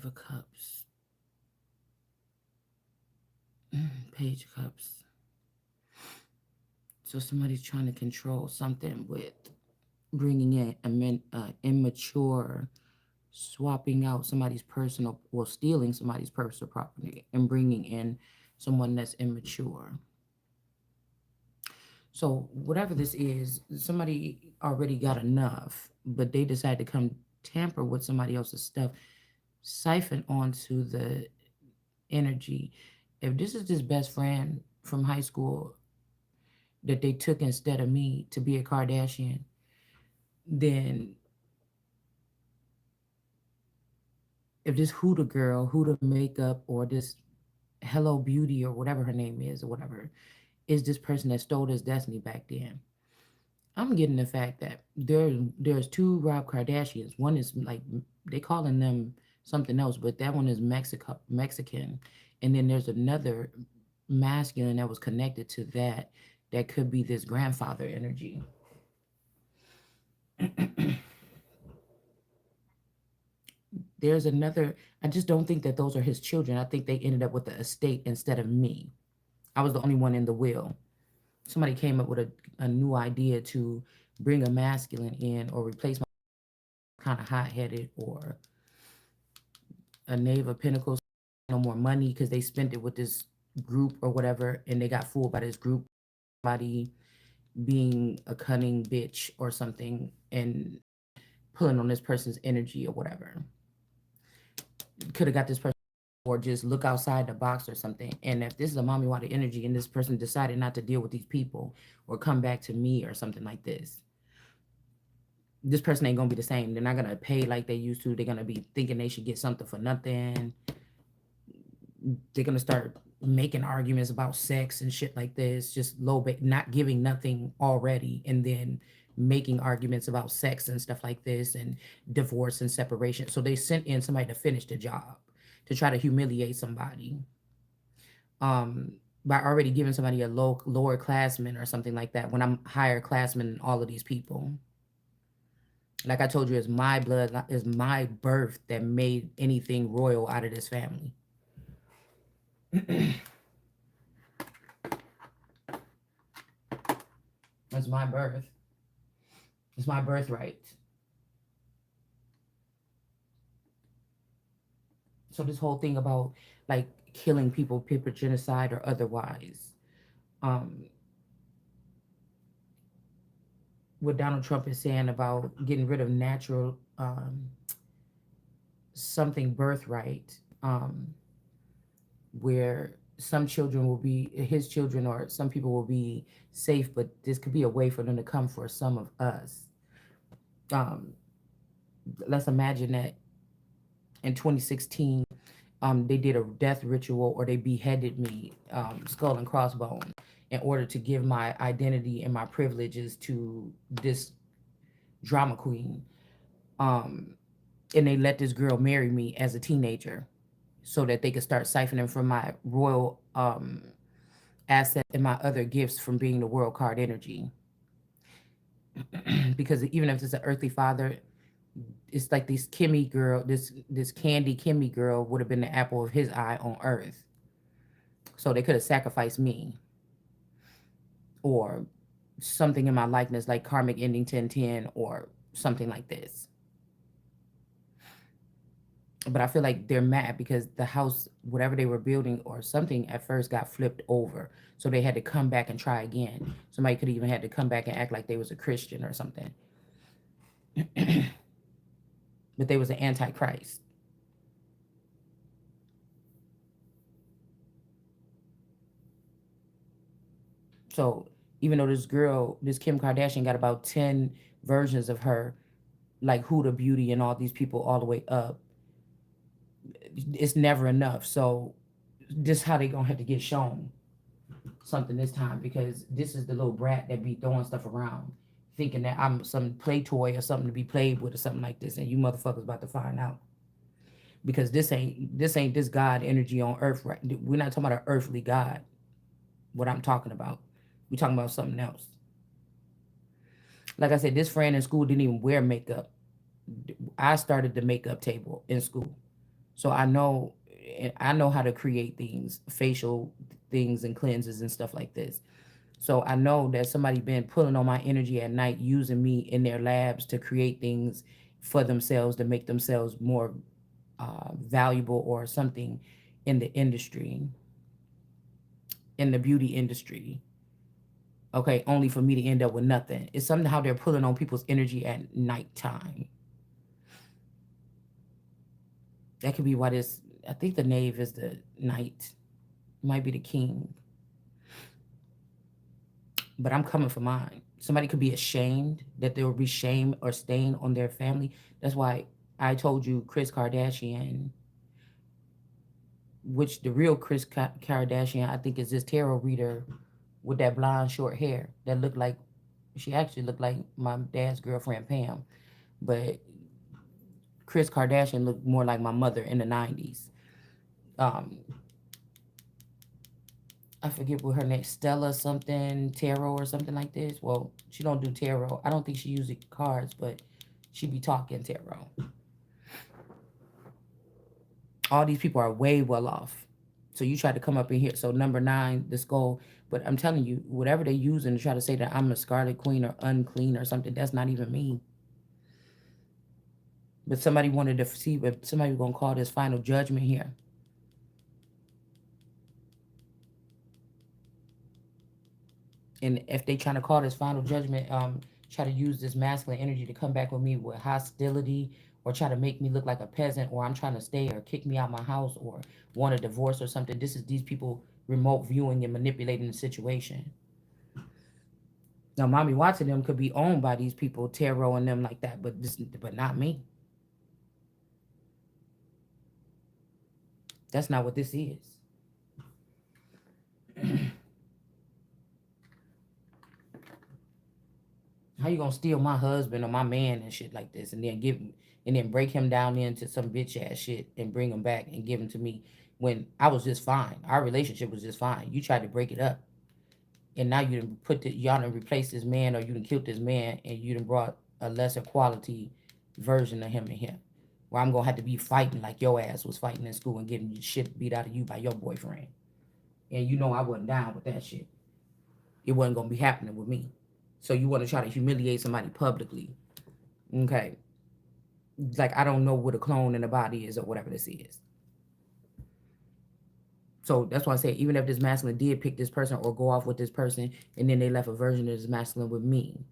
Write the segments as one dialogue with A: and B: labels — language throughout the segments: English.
A: Five of Cups. Page of Cups. So somebody's trying to control something with bringing in immature, swapping out somebody's personal, or stealing somebody's personal property and bringing in someone that's immature. So whatever this is, somebody already got enough, but they decide to come tamper with somebody else's stuff, siphon onto the energy. If this is this best friend from high school that they took instead of me to be a Kardashian, then if this Huda girl, Huda makeup, or this Hello Beauty or whatever her name is or whatever, is this person that stole this destiny back then. I'm getting the fact that there's two Rob Kardashians. One is like they calling them something else, but that one is Mexican, and then there's another masculine that was connected to that that could be this grandfather energy. There's another. I just don't think that those are his children. I think they ended up with the estate instead of me. I was the only one in the will. Somebody came up with a new idea to bring a masculine in or replace my kind of hot headed or a knave of pentacles, no more money because they spent it with this group or whatever, and they got fooled by this group, somebody being a cunning bitch or something and pulling on this person's energy or whatever. Could have got this person, or just look outside the box or something. And if this is a mommy water energy and this person decided not to deal with these people or come back to me or something like this person ain't gonna be the same. They're not gonna pay like they used to. They're gonna be thinking they should get something for nothing. They're gonna start making arguments about sex and shit like this, just not giving nothing already, and then making arguments about sex and stuff like this, and divorce and separation. So they sent in somebody to finish the job, to try to humiliate somebody, um, by already giving somebody a lower classman or something like that. When I'm higher classman than all of these people. Like I told you, it's my blood, it's my birth that made anything royal out of this family. It's my birth. It's my birthright. So this whole thing about like killing people, paper genocide or otherwise, um, what Donald Trump is saying about getting rid of natural something birthright, where some children will be his children or some people will be safe, but this could be a way for them to come for some of us. Um, let's imagine that in 2016, they did a death ritual or they beheaded me, skull and crossbone, in order to give my identity and my privileges to this drama queen. Um, and they let this girl marry me as a teenager so that they could start siphoning from my royal assets and my other gifts from being the world card energy. Because even if it's an earthly father, it's like this Kimmy girl, this Candy Kimmy girl would have been the apple of his eye on earth. So they could have sacrificed me or something in my likeness like karmic ending 1010 or something like this. But I feel like they're mad because the house, whatever they were building or something at first got flipped over. So they had to come back and try again. Somebody could even had to come back and act like they was a Christian or something. But they was an antichrist. So even though this girl, this Kim Kardashian got about 10 versions of her, like Huda Beauty and all these people all the way up, it's never enough. So this how they gonna have to get shown something this time, because this is the little brat that be throwing stuff around, thinking that I'm some play toy or something to be played with or something like this, and you motherfuckers about to find out. Because this ain't this God energy on earth, right? We're not talking about an earthly God. What I'm talking about, we're talking about something else. Like I said, this friend in school didn't even wear makeup. I started the makeup table in school. So I know how to create things, facial things and cleanses and stuff like this. So I know that somebody been pulling on my energy at night, using me in their labs to create things for themselves to make themselves more valuable or something in the industry, in the beauty industry. Okay, only for me to end up with nothing. It's something how they're pulling on people's energy at nighttime. That could be why this. I think the knave is the knight. Might be the king, but I'm coming for mine. Somebody could be ashamed that there will be shame or stain on their family. That's why I told you Kris Kardashian, which the real Kardashian, I think, is this tarot reader with that blonde short hair that looked like, she actually looked like my dad's girlfriend Pam, but Kris Kardashian looked more like my mother in the 90s. Um, I forget what her name, Stella something, tarot or something like this. Well, she don't do tarot. I don't think she uses cards, but she be talking tarot. All these people are way well off. So you try to come up in here. So number 9, the skull. But I'm telling you, whatever they using to try to say that I'm a Scarlet Queen or unclean or something, that's not even me. But somebody wanted to see if somebody was gonna call this final judgment here. And if they trying to call this final judgment, try to use this masculine energy to come back with me with hostility or try to make me look like a peasant, or I'm trying to stay or kick me out my house or want a divorce or something. This is these people remote viewing and manipulating the situation. Now, Mommy Watson them could be owned by these people, tarot and them like that, but not me. That's not what this is. How you gonna steal my husband or my man and shit like this, and then and then break him down into some bitch ass shit and bring him back and give him to me when I was just fine. Our relationship was just fine. You tried to break it up, and now you done y'all done replaced this man, or you done killed this man, and you done brought a lesser quality version of him in here. Where I'm gonna have to be fighting like your ass was fighting in school and getting shit beat out of you by your boyfriend, and you know I wasn't down with that shit. It wasn't gonna be happening with me. So you want to try to humiliate somebody publicly, okay? Like I don't know what a clone in the body is or whatever this is. So that's why I say even if this masculine did pick this person or go off with this person and then they left a version of this masculine with me,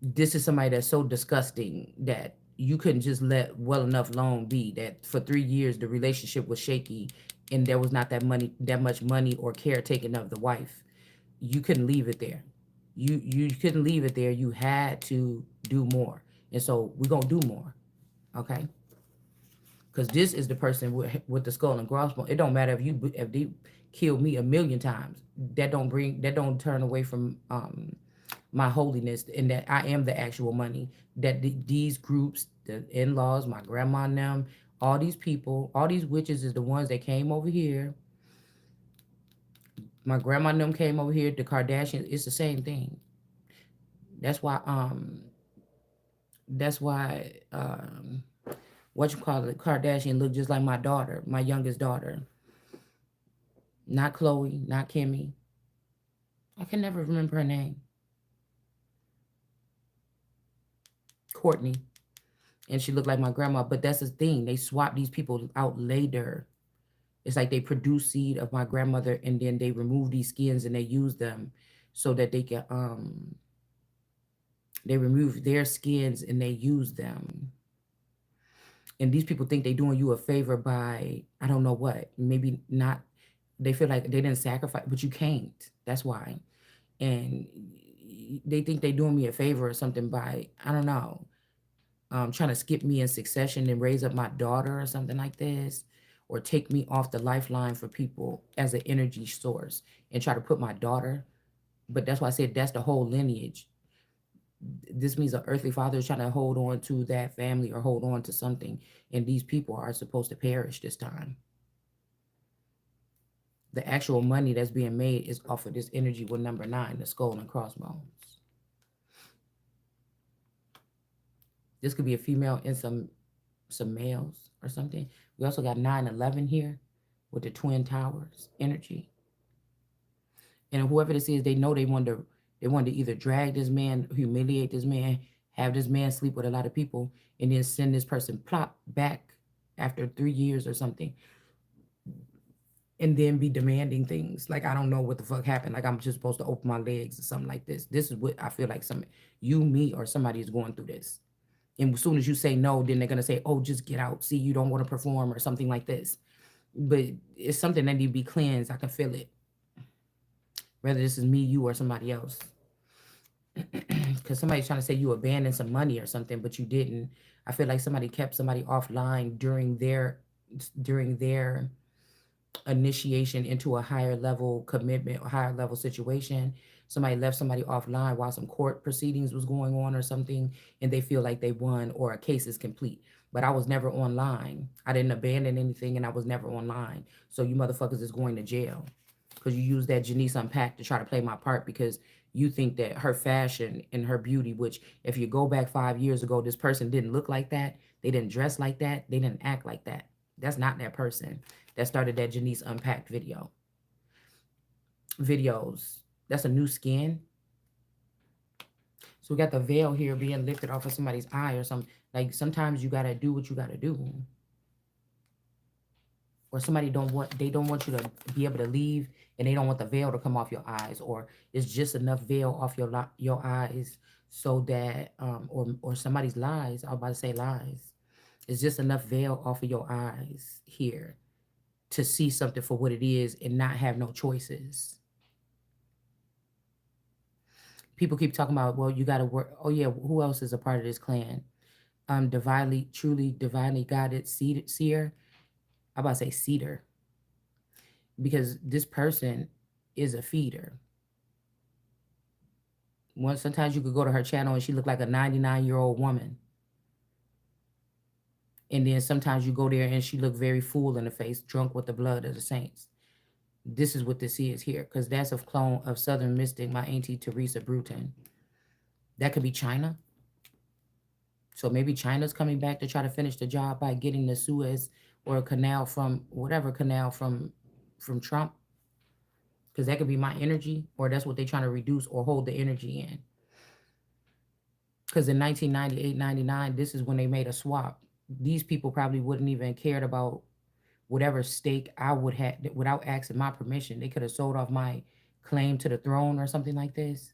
A: this is somebody that's so disgusting that you couldn't just let well enough long be that for 3 years the relationship was shaky and there was not that much money or care taken of the wife. You couldn't leave it there. You couldn't leave it there. You had to do more. And so we're gonna do more. Okay? Because this is the person with the skull and crossbones. It don't matter if they killed me a million times. That don't turn away from my holiness and that I am the actual money. That these groups, the in-laws, my grandma and them, all these people, all these witches is the ones that came over here. My grandma and them came over here. The Kardashians, it's the same thing. That's why that's why what you call it, Kardashian look just like my daughter, my youngest daughter. Not Chloe, not Kimmy. I can never remember her name. Courtney. And she looked like my grandma. But that's the thing. They swap these people out later. It's like they produce seed of my grandmother and then they remove these skins and they use them so that they remove their skins and they use them. And these people think they doing you a favor by I don't know what. Maybe not, they feel like they didn't sacrifice, but you can't. That's why. And they think they doing me a favor or something by I don't know, trying to skip me in succession and raise up my daughter or something like this, or take me off the lifeline for people as an energy source and try to put my daughter. But that's why I said that's the whole lineage. This means an earthly father is trying to hold on to that family or hold on to something, and these people are supposed to perish this time. The actual money that's being made is off of this energy with number 9, the skull and crossbones. This could be a female in some males or something. We also got 9/11 here with the Twin Towers energy. And whoever this is, they wanted to either drag this man, humiliate this man, have this man sleep with a lot of people, and then send this person plop back after 3 years or something, and then be demanding things like I don't know what the fuck happened. Like I'm just supposed to open my legs or something like this. This is what I feel like some you, me, or somebody is going through this. And as soon as you say no, then they're gonna say, "Oh, just get out. See, you don't want to perform," or something like this. But it's something that need to be cleansed. I can feel it. Whether this is me, you, or somebody else. Because somebody's trying to say you abandoned some money or something, but you didn't. I feel like somebody kept somebody offline during their initiation into a higher level commitment or higher level situation. Somebody left somebody offline while some court proceedings was going on or something, and they feel like they won or a case is complete. But I was never online. I didn't abandon anything, and I was never online. So you motherfuckers is going to jail because you use that Janice Unpacked to try to play my part because you think that her fashion and her beauty, which if you go back 5 years ago, this person didn't look like that, they didn't dress like that, they didn't act like that. That's not that person that started that Janice Unpacked videos. That's a new skin. So we got the veil here being lifted off of somebody's eye or something. Like sometimes you gotta do what you gotta do. Or somebody don't want you to be able to leave, and they don't want the veil to come off your eyes, or it's just enough veil off your eyes so that or somebody's lies. I was about to say lies. It's just enough veil off of your eyes here to see something for what it is and not have no choices. People keep talking about, well, you got to work. Oh yeah, who else is a part of this clan? Divinely, truly, divinely guided seer. I about to say cedar because this person is a feeder. One sometimes you could go to her channel and she look like a 99-year-old woman, and then sometimes you go there and she look very full in the face, drunk with the blood of the saints. This is what this is here, because that's a clone of Southern Mystic, my auntie Teresa Bruton. That could be China. So maybe China's coming back to try to finish the job by getting the Suez or a canal from whatever canal from Trump, because that could be my energy, or that's what they're trying to reduce or hold the energy in. Because in 1998, 99, this is when they made a swap. These people probably wouldn't even cared about whatever stake I would have without asking my permission. They could have sold off my claim to the throne or something like this.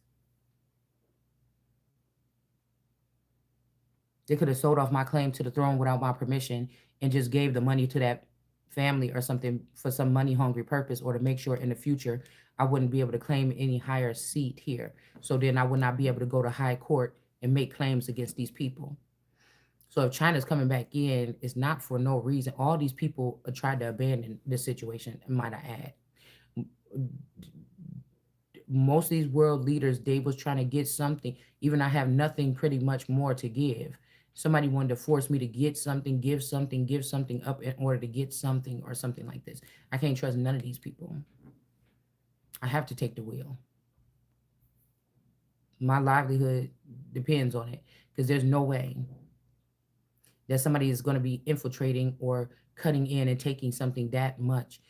A: They could have sold off my claim to the throne without my permission and just gave the money to that family or something for some money hungry purpose, or to make sure in the future I wouldn't be able to claim any higher seat here. So then I would not be able to go to high court and make claims against these people. So if China's coming back in, it's not for no reason. All these people tried to abandon this situation, might I add. Most of these world leaders, they was trying to get something. Even I have nothing pretty much more to give. Somebody wanted to force me to get something, give something up in order to get something or something like this. I can't trust none of these people. I have to take the wheel. My livelihood depends on it, because there's no way that somebody is going to be infiltrating or cutting in and taking something that much.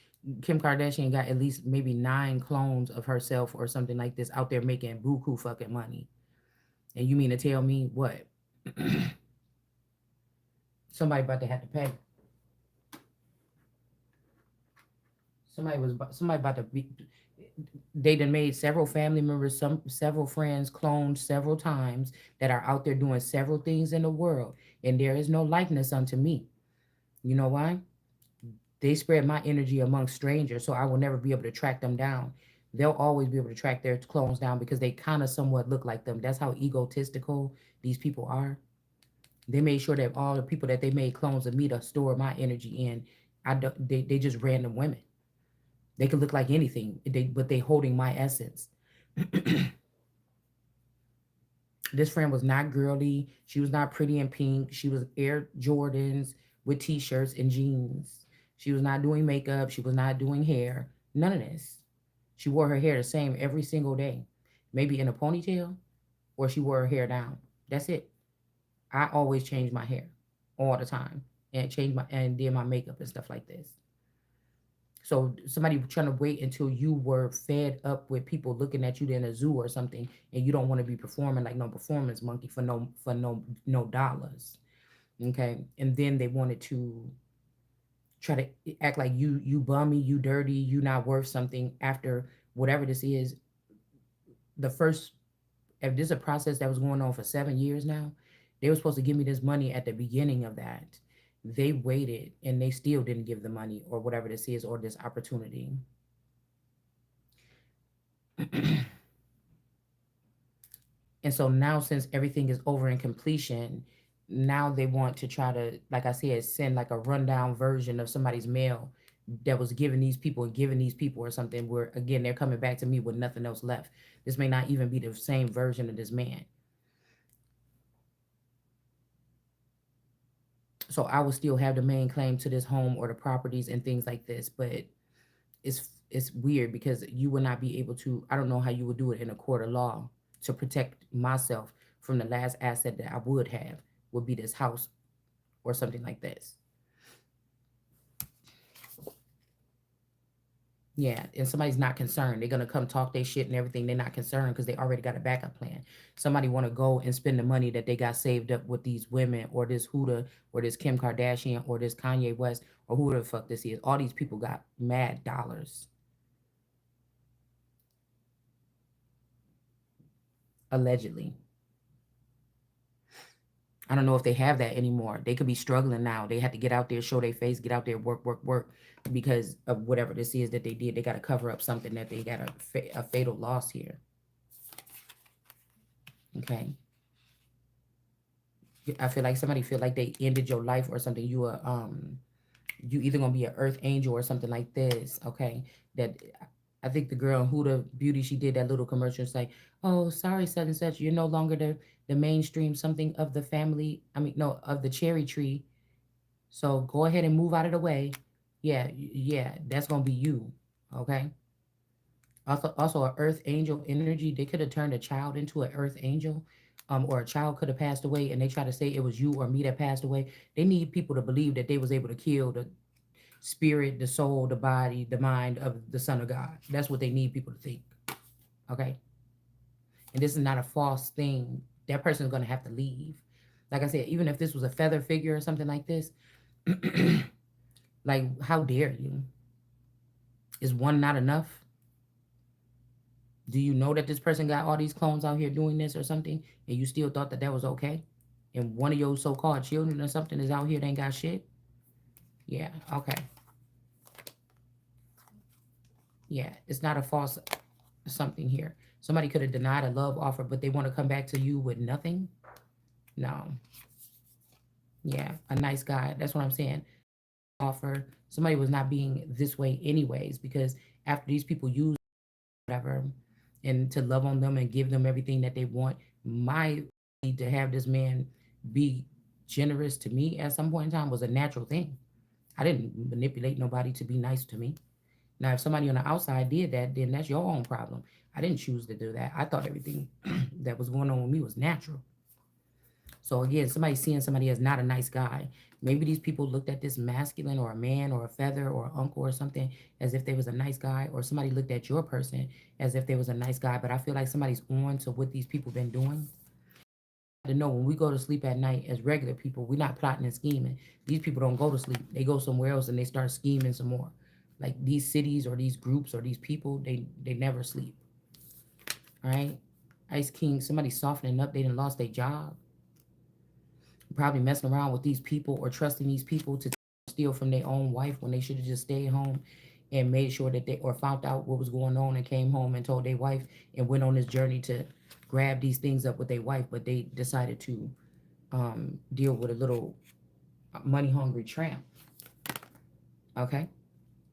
A: Kim Kardashian got at least maybe 9 clones of herself or something like this out there making buku fucking money. And you mean to tell me what? Somebody about to have to pay. Somebody about to be. They done made several family members, several friends, cloned several times that are out there doing several things in the world, and there is no likeness unto me. You know why? They spread my energy among strangers, so I will never be able to track them down. They'll always be able to track their clones down because they kind of somewhat look like them. That's how egotistical these people are. They made sure that all the people that they made clones of me to store my energy in, they just random women. They could look like anything, but they holding my essence. This friend was not girly. She was not pretty and pink. She was Air Jordans with t-shirts and jeans. She was not doing makeup. She was not doing hair. None of this. She wore her hair the same every single day. Maybe in a ponytail, or she wore her hair down. That's it. I always change my hair all the time. and changed my and did my makeup and stuff like this. So somebody trying to wait until you were fed up with people looking at you in a zoo or something, and you don't want to be performing like no performance monkey for no dollars. Okay, and then they wanted to try to act like you bummy, you dirty, you not worth something after whatever this is. The first, if this is a process that was going on for 7 years now, they were supposed to give me this money at the beginning of that. They waited and they still didn't give the money or whatever this is or this opportunity. And so now, since everything is over in completion, now they want to try to, like I said, send like a rundown version of somebody's mail that was given these people and given these people or something, where again they're coming back to me with nothing else left. This may not even be the same version of this man. So I would still have the main claim to this home or the properties and things like this, but it's weird because you would not be able to. I don't know how you would do it in a court of law to protect myself from the last asset that I would have would be this house or something like this. Yeah, and somebody's not concerned. They're gonna come talk their shit and everything. They're not concerned because they already got a backup plan. Somebody want to go and spend the money that they got saved up with these women or this Huda or this Kim Kardashian or this Kanye West or who the fuck this is. All these people got mad dollars, allegedly. I don't know if they have that anymore. They could be struggling now. They had to get out there, show their face, get out there, work, work, work, because of whatever this is that they did. They got to cover up something that they got a fatal loss here. Okay. I feel like somebody feel like they ended your life or something. You either gonna be an earth angel or something like this. Okay. That I think the girl who the beauty she did that little commercial. It's like, oh, sorry, such and such. You're no longer the mainstream something of the family. I mean, no, of the cherry tree. So go ahead and move out of the way. Yeah, yeah, that's gonna be you. Okay. Also, a earth angel energy. They could have turned a child into an earth angel, or a child could have passed away, and they try to say it was you or me that passed away. They need people to believe that they was able to kill the spirit, the soul, the body, the mind of the Son of God. That's what they need people to think. Okay. And this is not a false thing. That person is gonna have to leave. Like I said, even if this was a feather figure or something like this, like how dare you? Is one not enough? Do you know that this person got all these clones out here doing this or something, and you still thought that that was okay? And one of your so-called children or something is out here that ain't got shit? Yeah, okay. Yeah, it's not a false something here. Somebody could have denied a love offer, but they want to come back to you with nothing? No. Yeah, a nice guy. That's what I'm saying. Offer. Somebody was not being this way anyways, because after these people use whatever and to love on them and give them everything that they want, my need to have this man be generous to me at some point in time was a natural thing. I didn't manipulate nobody to be nice to me. Now, if somebody on the outside did that, then that's your own problem. I didn't choose to do that. I thought everything that was going on with me was natural. So again, somebody seeing somebody as not a nice guy. Maybe these people looked at this masculine or a man or a feather or uncle or something as if they was a nice guy, or somebody looked at your person as if they was a nice guy. But I feel like somebody's on to what these people been doing. To know when we go to sleep at night as regular people, we're not plotting and scheming. These people don't go to sleep. They go somewhere else and they start scheming some more. Like these cities or these groups or these people, they never sleep. All right. Ice King, somebody softening up, they done lost their job. Probably messing around with these people or trusting these people to steal from their own wife when they should have just stayed home and made sure that they or found out what was going on and came home and told their wife and went on this journey to grab these things up with their wife, but they decided to deal with a little money hungry tramp. Okay.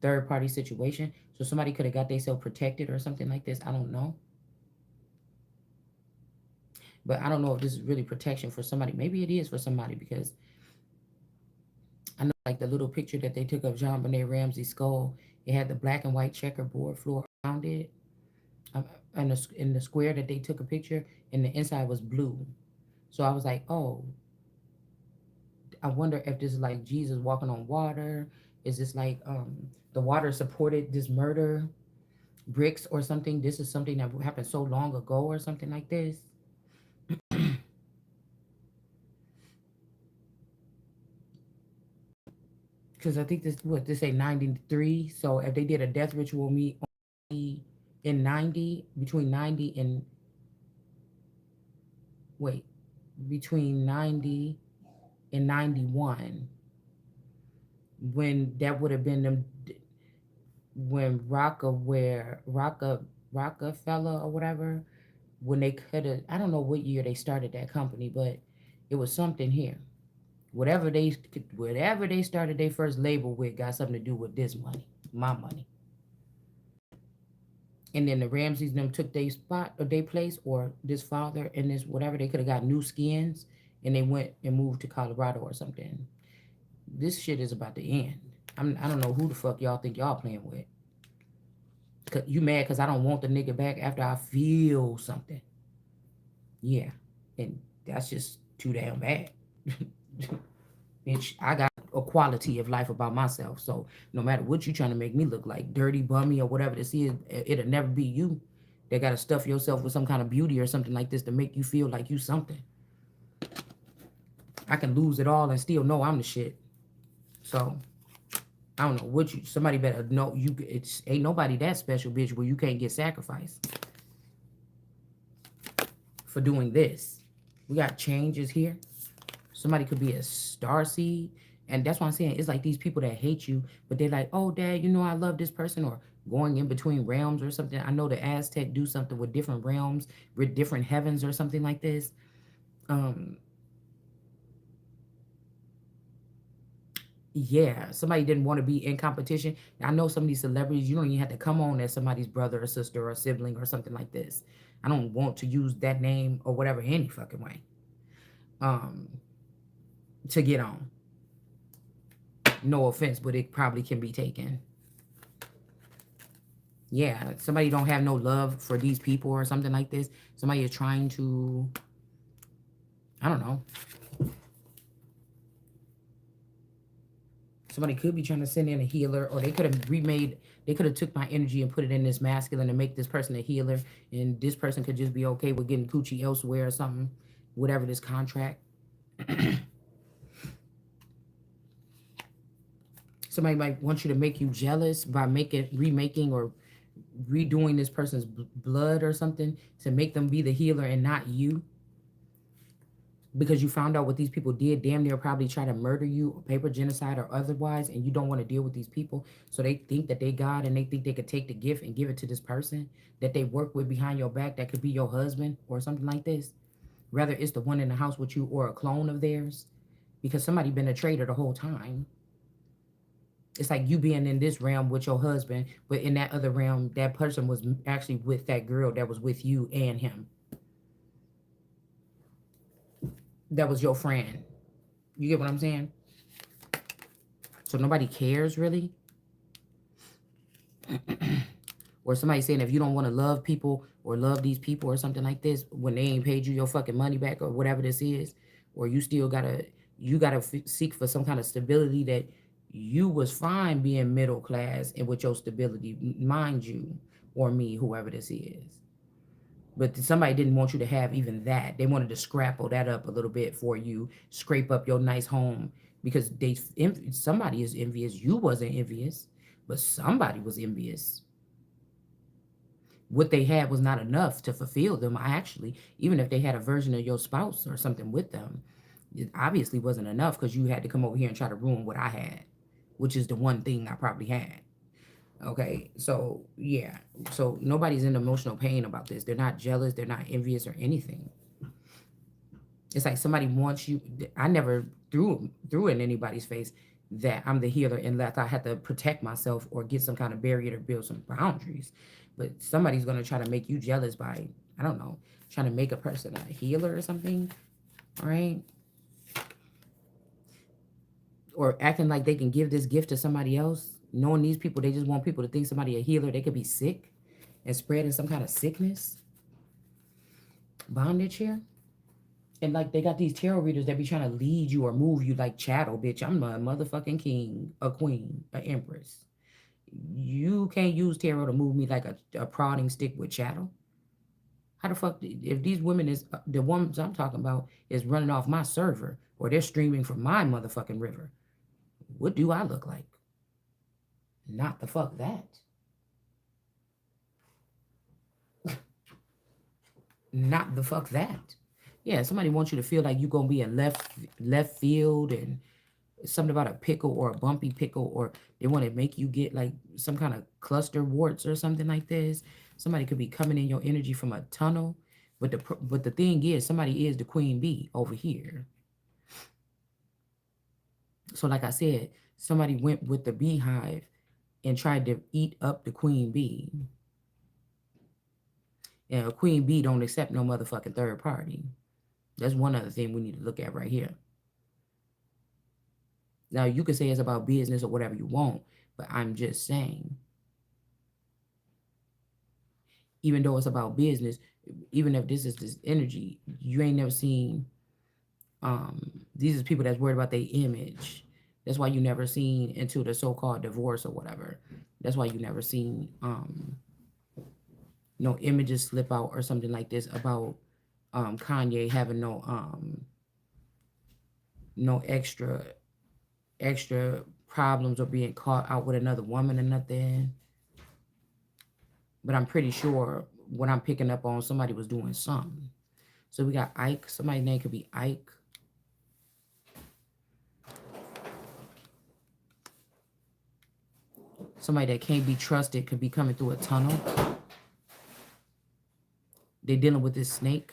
A: Third party situation. So somebody could have got themselves protected or something like this. I don't know. But I don't know if this is really protection for somebody. Maybe it is for somebody because I know like the little picture that they took of John Benet Ramsey's skull. It had the black and white checkerboard floor around it. In the square that they took a picture, and the inside was blue. So I was like, oh, I wonder if this is like Jesus walking on water. Is this like the water supported this murder bricks or something? This is something that happened so long ago or something like this. Because I think this what they say 93. So if they did a death ritual me in 90, between 90 and wait, between 90 and 91, when that would have been them, when Rockefeller or whatever, when they could have, I don't know what year they started that company, but it was something here. Whatever they started their first label with got something to do with this money, my money. And then the Ramses and them took their spot or their place, or this father and this whatever, they could have got new skins and they went and moved to Colorado or something. This shit is about to end. I don't know who the fuck y'all think y'all playing with. You mad because I don't want the nigga back after I feel something. Yeah. And that's just too damn bad. Bitch, I got a quality of life about myself. So no matter what you trying to make me look like, dirty, bummy, or whatever this is, it'll never be you. They got to stuff yourself with some kind of beauty or something like this to make you feel like you something. I can lose it all and still know I'm the shit. So I don't know what you. Somebody better know you. It's ain't nobody that special, bitch, where you can't get sacrificed for doing this. We got changes here. Somebody could be a star seed. And that's what I'm saying. It's like these people that hate you, but they're like, oh, dad, you know, I love this person, or going in between realms or something. I know the Aztec do something with different realms, with different heavens or something like this. Yeah, somebody didn't want to be in competition. I know some of these celebrities, you don't even have to come on as somebody's brother or sister or sibling or something like this. I don't want to use that name or whatever any fucking way um, to get on. No offense, but it probably can be taken. Yeah, somebody don't have no love for these people or something like this. Somebody is trying to, I don't know. Somebody could be trying to send in a healer, or they could have remade, they could have took my energy and put it in this masculine and make this person a healer, and this person could just be okay with getting coochie elsewhere or something, whatever this contract. Somebody might want you to make you jealous by remaking or redoing this person's blood or something to make them be the healer and not you, because you found out what these people did. Damn near probably try to murder you, paper genocide or otherwise, and you don't want to deal with these people. So they think that they God, and they think they could take the gift and give it to this person that they work with behind your back, that could be your husband or something like this. Whether it's the one in the house with you or a clone of theirs, because somebody been a traitor the whole time. It's like you being in this realm with your husband, but in that other realm, that person was actually with that girl that was with you and him. That was your friend. You get what I'm saying? So nobody cares really. Or somebody saying if you don't want to love people or love these people or something like this, when they ain't paid you your fucking money back or whatever this is, or you still gotta seek for some kind of stability, that you was fine being middle class and with your stability, mind you, or me, whoever this is. But somebody didn't want you to have even that. They wanted to scrapple that up a little bit for you, scrape up your nice home, because somebody is envious. You wasn't envious, but somebody was envious. What they had was not enough to fulfill them. I actually, even if they had a version of your spouse or something with them, it obviously wasn't enough, because you had to come over here and try to ruin what I had, which is the one thing I probably had. Okay, so yeah, so nobody's in emotional pain about this. They're not jealous, they're not envious or anything. It's like somebody wants you. I never threw in anybody's face that I'm the healer unless I had to protect myself or get some kind of barrier to build some boundaries. But somebody's gonna try to make you jealous by, I don't know, trying to make a person a healer or something, all right? Or acting like they can give this gift to somebody else. Knowing these people, they just want people to think somebody a healer. They could be sick and spreading some kind of sickness. Bondage here. And like they got these tarot readers that be trying to lead you or move you like chattel, bitch. I'm a motherfucking king, a queen, a empress. You can't use tarot to move me like a prodding stick with chattel. How the fuck, if these women is, the ones I'm talking about, is running off my server or they're streaming from my motherfucking river, what do I look like? Not the fuck that. Not the fuck that. Yeah, somebody wants you to feel like you're gonna be in left field and something about a pickle or a bumpy pickle, or they want to make you get like some kind of cluster warts or something like this. Somebody could be coming in your energy from a tunnel, but the thing is, somebody is the queen bee over here. So like I said, somebody went with the beehive and tried to eat up the queen bee. And a queen bee don't accept no motherfucking third party. That's one other thing we need to look at right here. Now you can say it's about business or whatever you want, but I'm just saying, even though it's about business, even if this is this energy, you ain't never seen these are people that's worried about their image. That's why you never seen into the so-called divorce or whatever. That's why you never seen no images slip out or something like this about Kanye having no extra problems or being caught out with another woman or nothing. But I'm pretty sure what I'm picking up on, somebody was doing something. So we got Ike. Somebody's name could be Ike. Somebody that can't be trusted could be coming through a tunnel. They dealing with this snake.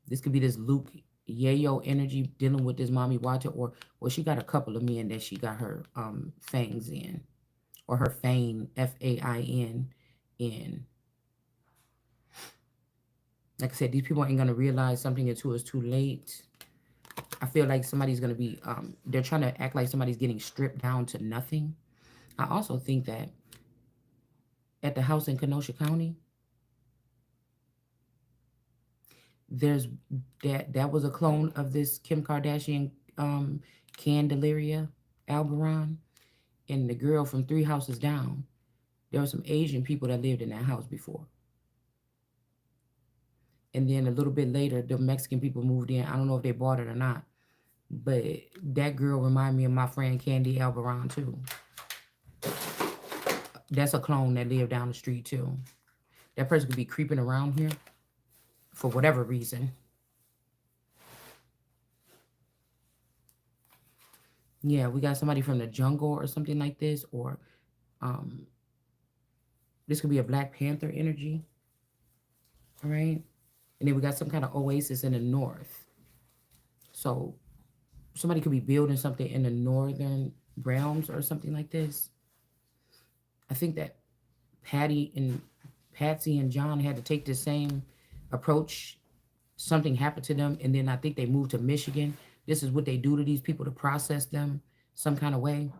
A: This could be this Luke Yayo energy dealing with this mommy watcher, or well, she got a couple of men that she got her fangs in, or her fame, FAIN, in. Like I said, these people ain't gonna realize something until it's too late. I feel like somebody's gonna be they're trying to act like somebody's getting stripped down to nothing. I also think that at the house in Kenosha County, there's that was a clone of this Kim Kardashian Candelaria Albaron, and the girl from Three Houses Down. There were some Asian people that lived in that house before. And then a little bit later, the Mexican people moved in. I don't know if they bought it or not. But that girl reminded me of my friend Candy Albaron too. That's a clone that lived down the street too. That person could be creeping around here for whatever reason. Yeah, we got somebody from the jungle or something like this, or um, this could be a Black Panther energy. All right. And then we got some kind of oasis in the north. So somebody could be building something in the northern realms or something like this. I think that Patty and Patsy and John had to take the same approach. Something happened to them, and then I think they moved to Michigan. This is what they do to these people to process them some kind of way.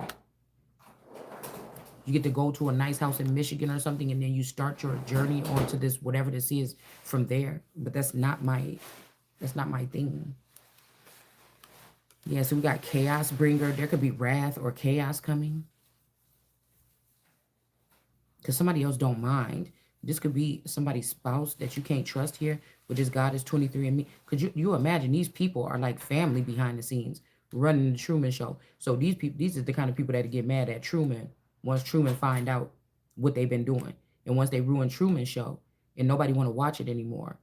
A: You get to go to a nice house in Michigan or something, and then you start your journey onto this whatever this is from there. But that's not my thing. Yeah, so we got chaos bringer. There could be wrath or chaos coming. Because somebody else don't mind. This could be somebody's spouse that you can't trust here, but this God is 23 and me. Could you imagine these people are like family behind the scenes running the Truman Show. So these are the kind of people that get mad at Truman once Truman find out what they've been doing. And once they ruin Truman Show and nobody want to watch it anymore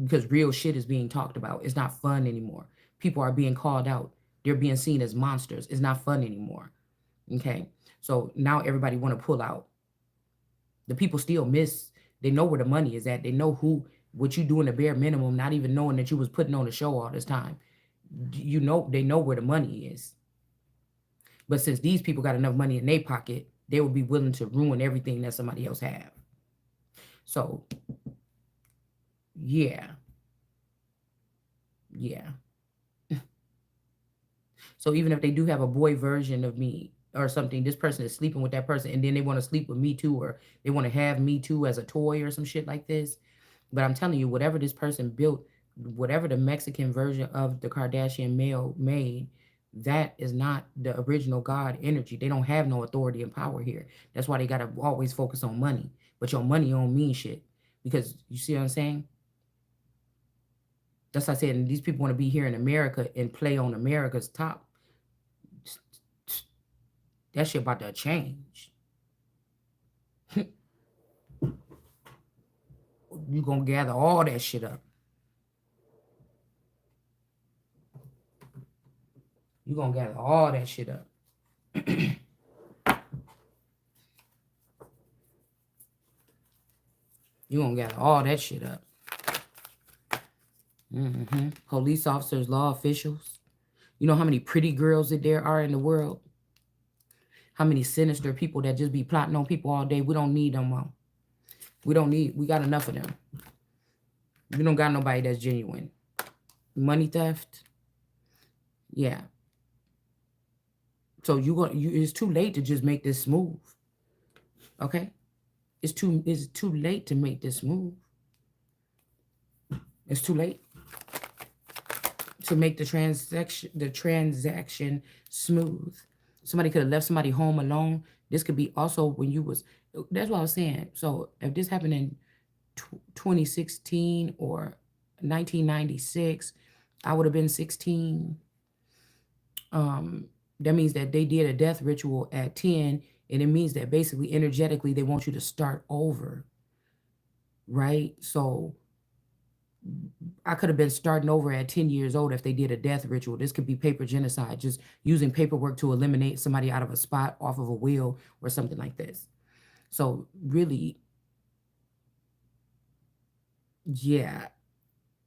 A: because real shit is being talked about. It's not fun anymore. People are being called out. They're being seen as monsters. It's not fun anymore. Okay. So now everybody want to pull out. The people still miss. They know where the money is at. They know what you doing the bare minimum, not even knowing that you was putting on a show all this time. They know where the money is. But since these people got enough money in their pocket, they would be willing to ruin everything that somebody else have. So, yeah. So even if they do have a boy version of me or something, this person is sleeping with that person, and then they want to sleep with me too, or they want to have me too as a toy or some shit like this. But I'm telling you, whatever this person built, whatever the Mexican version of the Kardashian male made, that is not the original God energy. They don't have no authority and power here. That's why they gotta always focus on money. But your money don't mean shit. Because you see what I'm saying? That's what I said. And these people want to be here in America and play on America's top. That shit about to change. You gonna gather all that shit up. You gonna gather all that shit up. You gonna gather all that shit up. Police officers, law officials. You know how many pretty girls that there are in the world? How many sinister people that just be plotting on people all day? We don't need them all. We got enough of them. We don't got nobody that's genuine. Money theft. Yeah. So it's too late to just make this smooth. Okay? It's too late to make this move. It's too late to make the transaction smooth. Somebody could have left somebody home alone. This could be also when you was. That's what I was saying. So if this happened in 2016 or 1996, I would have been 16. That means that they did a death ritual at 10, and it means that basically energetically they want you to start over, right? So I could have been starting over at 10 years old if they did a death ritual. This could be paper genocide, just using paperwork to eliminate somebody out of a spot off of a wheel or something like this. So really, yeah.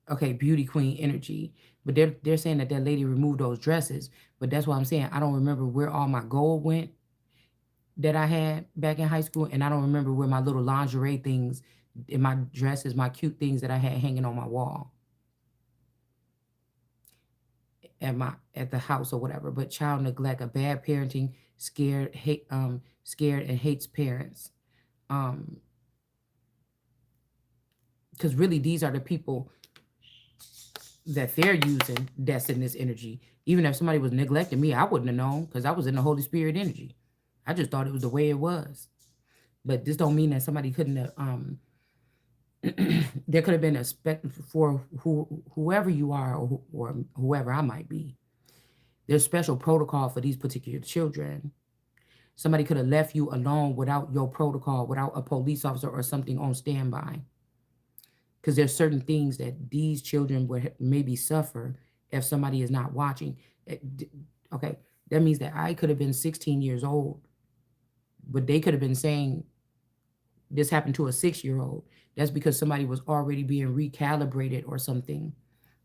A: Okay, beauty queen energy. But they're saying that lady removed those dresses. But that's what I'm saying. I don't remember where all my gold went that I had back in high school. And I don't remember where my little lingerie things in my dresses, my cute things that I had hanging on my wall at the house or whatever. But child neglect, a bad parenting, scared and hates parents. Because really these are the people that they're using that's in this energy. Even if somebody was neglecting me, I wouldn't have known because I was in the Holy Spirit energy. I just thought it was the way it was. But this don't mean that somebody couldn't have, there could have been a spec for whoever you are or whoever I might be. There's special protocol for these particular children. Somebody could have left you alone without your protocol, without a police officer or something on standby. Because there's certain things that these children would maybe suffer if somebody is not watching. Okay, that means that I could have been 16 years old, but they could have been saying this happened to a 6-year-old. That's because somebody was already being recalibrated or something.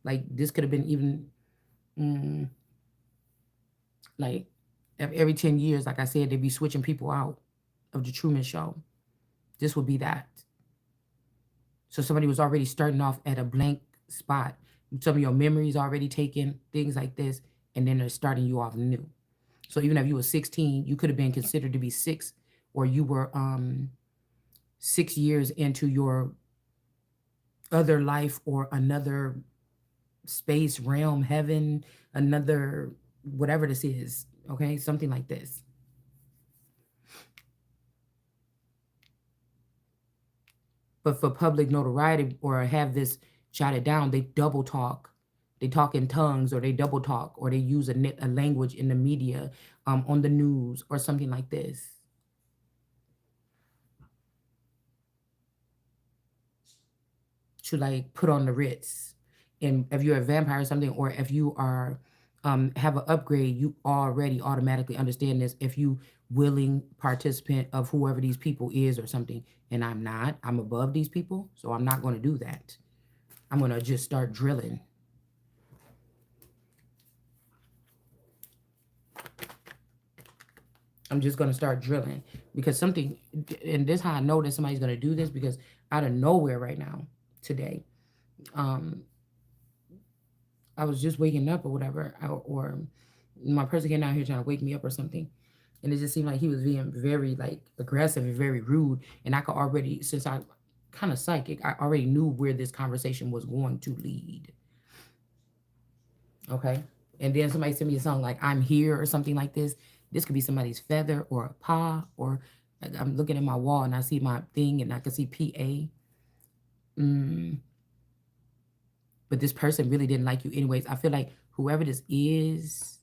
A: Like this could have been even like every 10 years, like I said, they'd be switching people out of the Truman Show. This would be that. So somebody was already starting off at a blank spot. Some of your memories already taken, things like this, and then they're starting you off new. So even if you were 16, you could have been considered to be 6, or you were 6 years into your other life or another space, realm, heaven, another whatever this is, okay? Something like this. But for public notoriety or have this jotted down, they double talk. They talk in tongues or they double talk or they use a language in the media, on the news or something like this. To like put on the Ritz. And if you're a vampire or something, or if you are have an upgrade, you already automatically understand this if you willing participant of whoever these people is or something. And I'm not. I'm above these people, so I'm not going to do that. I'm going to just start drilling. I'm just going to start drilling because something, and this how I know that somebody's going to do this, because out of nowhere right now, today, I was just waking up or whatever, or my person came down here trying to wake me up or something. And it just seemed like he was being very like aggressive and very rude. And I could already, since I kind of psychic. I already knew where this conversation was going to lead. Okay. And then somebody sent me a song like I'm Here or something like this. This could be somebody's feather or a paw, or like, I'm looking at my wall and I see my thing and I can see PA. Mm, but this person really didn't like you anyways. I feel like whoever this is,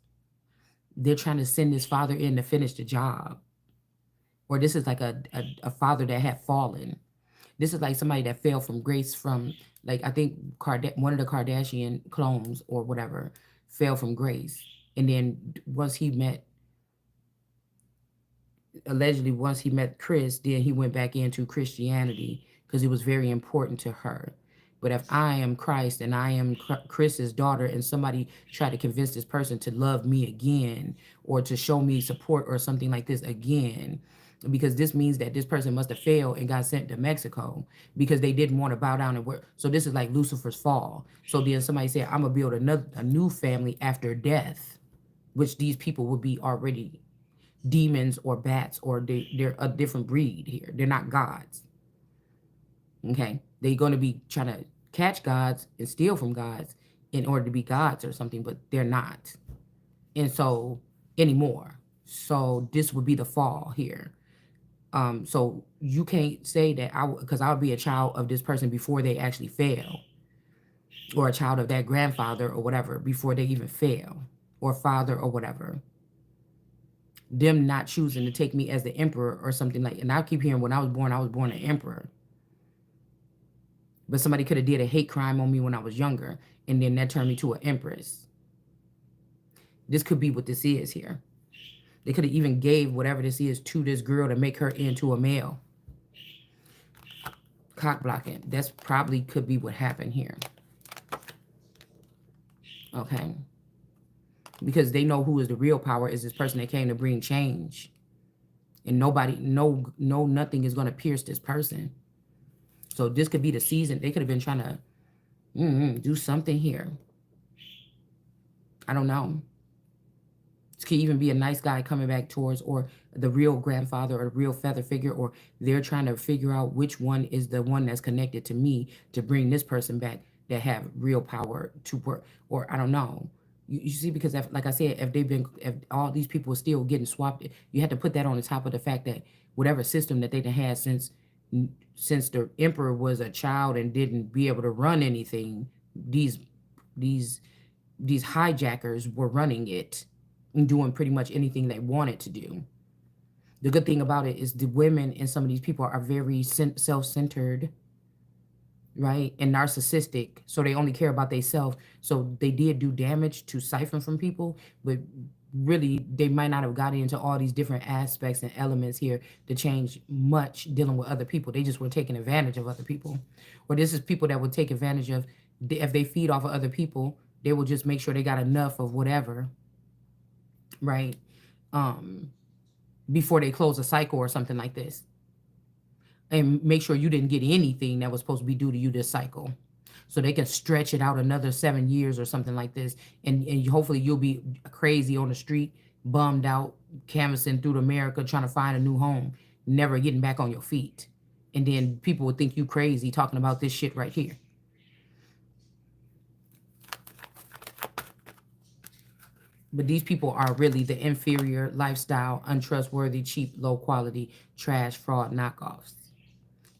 A: they're trying to send this father in to finish the job. Or this is like a father that had fallen. This is like somebody that fell from grace from, like, I think one of the Kardashian clones or whatever fell from grace. And then once he met, allegedly, once he met Chris, then he went back into Christianity because it was very important to her. But if I am Christ and I am Chris's daughter, and somebody tried to convince this person to love me again or to show me support or something like this again, because this means that this person must have failed and got sent to Mexico because they didn't want to bow down and work. So this is like Lucifer's fall. So then somebody said, I'm gonna build a new family after death, which these people would be already demons or bats, or they're a different breed here. They're not gods. Okay, they're going to be trying to catch gods and steal from gods in order to be gods or something, but they're not. And so anymore. So this would be the fall here. So you can't say that because I would be a child of this person before they actually fail, or a child of that grandfather or whatever before they even fail, or father or whatever. Them not choosing to take me as the emperor or something like. And I keep hearing when I was born an emperor. But somebody could have did a hate crime on me when I was younger, and then that turned me to an empress. This could be what this is here. They could have even gave whatever this is to this girl to make her into a male. Cock blocking. That's probably could be what happened here. Okay. Because they know who is the real power is this person that came to bring change. And nobody, nothing is going to pierce this person. So this could be the season. They could have been trying to do something here. I don't know. This could even be a nice guy coming back towards, or the real grandfather or the real feather figure, or they're trying to figure out which one is the one that's connected to me to bring this person back that have real power to work. Or I don't know. You see, because like I said, if all these people are still getting swapped, you have to put that on the top of the fact that whatever system that they had since the emperor was a child and didn't be able to run anything, these these hijackers were running it and doing pretty much anything they wanted to do. The good thing about it is the women and some of these people are very self-centered, right? And narcissistic. So they only care about themselves. So they did do damage to siphon from people, but really they might not have gotten into all these different aspects and elements here to change much dealing with other people. They just were taking advantage of other people. Or this is people that would take advantage of, if they feed off of other people, they will just make sure they got enough of whatever, right? Before they close a cycle or something like this. And make sure you didn't get anything that was supposed to be due to you this cycle. So they can stretch it out another 7 years or something like this. And hopefully you'll be crazy on the street, bummed out, canvassing through America, trying to find a new home, never getting back on your feet. And then people would think you crazy talking about this shit right here. But these people are really the inferior lifestyle, untrustworthy, cheap, low quality, trash, fraud knockoffs.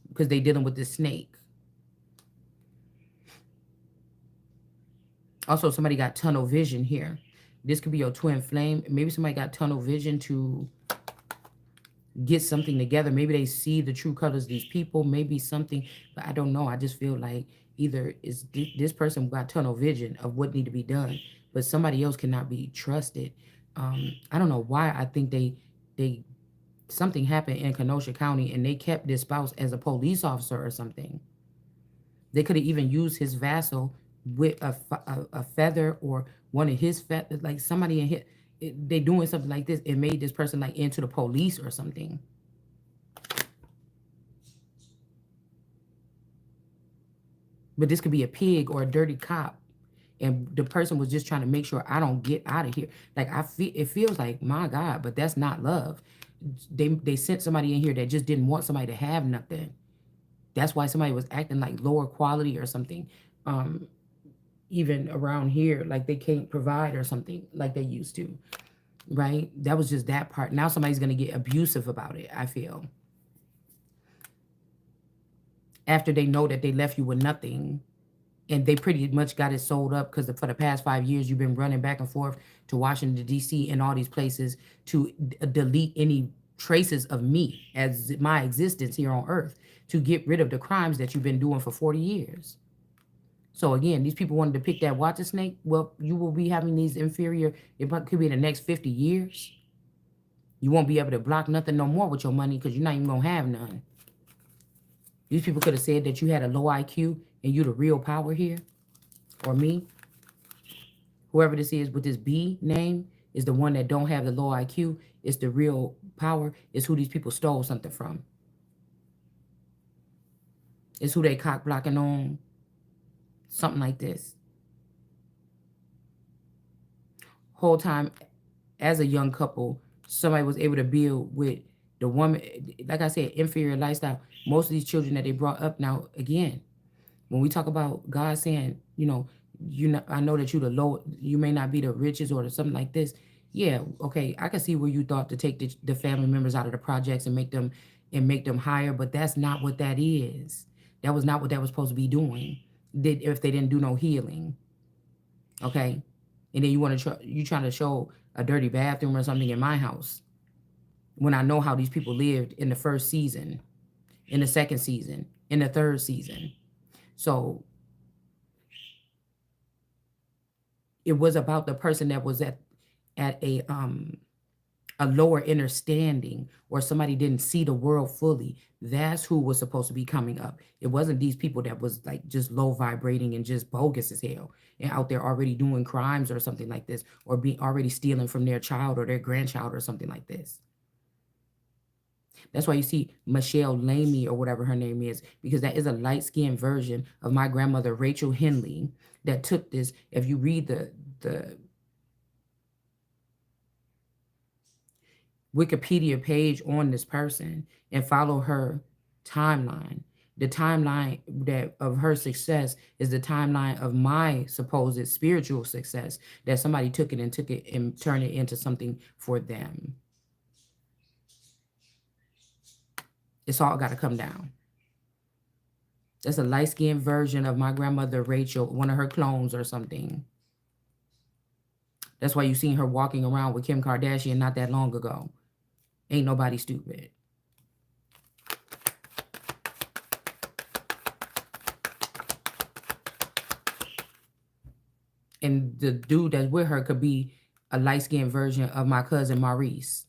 A: Because they dealing with this snake. Also, somebody got tunnel vision here. This could be your twin flame. Maybe somebody got tunnel vision to get something together. Maybe they see the true colors of these people. Maybe something, but I don't know. I just feel like either is this person got tunnel vision of what need to be done, but somebody else cannot be trusted. I don't know why. I think they something happened in Kenosha County and they kept this spouse as a police officer or something. They could have even used his vassal with a feather or one of his feathers, like somebody in here. They doing something like this. It made this person like into the police or something. But this could be a pig or a dirty cop. And the person was just trying to make sure I don't get out of here. Like it feels like, my God, but that's not love. They sent somebody in here that just didn't want somebody to have nothing. That's why somebody was acting like lower quality or something. Um, Even around here, like they can't provide or something like they used to, right? That was just that part. Now somebody's gonna get abusive about it, I feel, after they know that they left you with nothing, and they pretty much got it sold up because for the past 5 years you've been running back and forth to Washington D.C. and all these places to delete any traces of me as my existence here on Earth, to get rid of the crimes that you've been doing for 40 years. So again, these people wanted to pick that water snake. Well, you will be having these inferior. It could be in the next 50 years. You won't be able to block nothing no more with your money because you're not even gonna have none. These people could have said that you had a low IQ and you the real power here, or me. Whoever this is with this B name is the one that don't have the low IQ. It's the real power. It's who these people stole something from. It's who they cock blocking on. Something like this. Whole time as a young couple, somebody was able to build with the woman, like I said, inferior lifestyle. Most of these children that they brought up now, again, when we talk about God saying, I know that you the low, you may not be the richest or something like this. Yeah, okay, I can see where you thought to take the family members out of the projects and make them higher, but that's not what that is. That was not what that was supposed to be doing. If they didn't do no healing, okay, and then you trying to show a dirty bathroom or something in my house when I know how these people lived in the first season, in the second season, in the third season. So it was about the person that was at a lower understanding, or somebody didn't see the world fully. That's who was supposed to be coming up. It wasn't these people that was like just low vibrating and just bogus as hell and out there already doing crimes or something like this, or be already stealing from their child or their grandchild or something like this. That's why you see Michelle Lamey or whatever her name is, because that is a light-skinned version of my grandmother Rachel Henley that took this. If you read the Wikipedia page on this person and follow her timeline, the timeline that of her success is the timeline of my supposed spiritual success, that somebody took it and turned it into something for them. It's all got to come down. That's a light-skinned version of my grandmother Rachel, one of her clones or something. That's why you seen her walking around with Kim Kardashian not that long ago. Ain't nobody stupid. And the dude that's with her could be a light-skinned version of my cousin Maurice,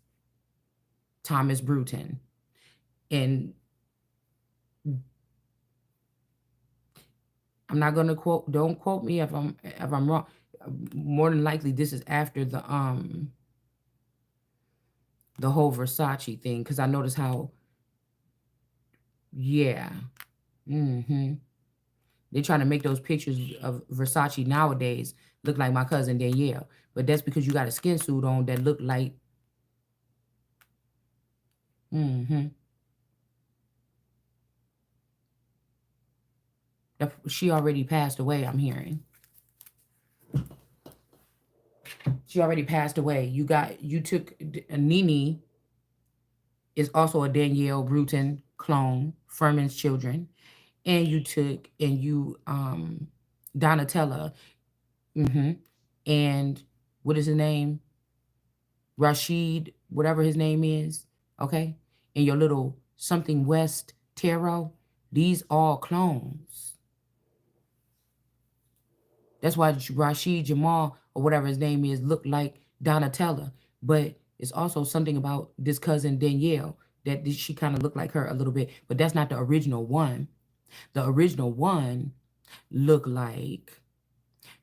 A: Thomas Bruton. And I'm not gonna don't quote me if I'm wrong. More than likely this is after the whole Versace thing, because I noticed how, yeah. They're trying to make those pictures of Versace nowadays look like my cousin Danielle. But that's because you got a skin suit on that look like, she already passed away, I'm hearing. She already passed away. You took, Nene is also a Danielle Bruton clone, Furman's children. And you took, and you, Donatella, and what is his name? Rashid, whatever his name is, okay? And your little something West Tarot, these all clones. That's why Rashid Jamal, or whatever his name is, looked like Donatella. But it's also something about this cousin Danielle that she kind of looked like her a little bit. But that's not the original one. The original one looked like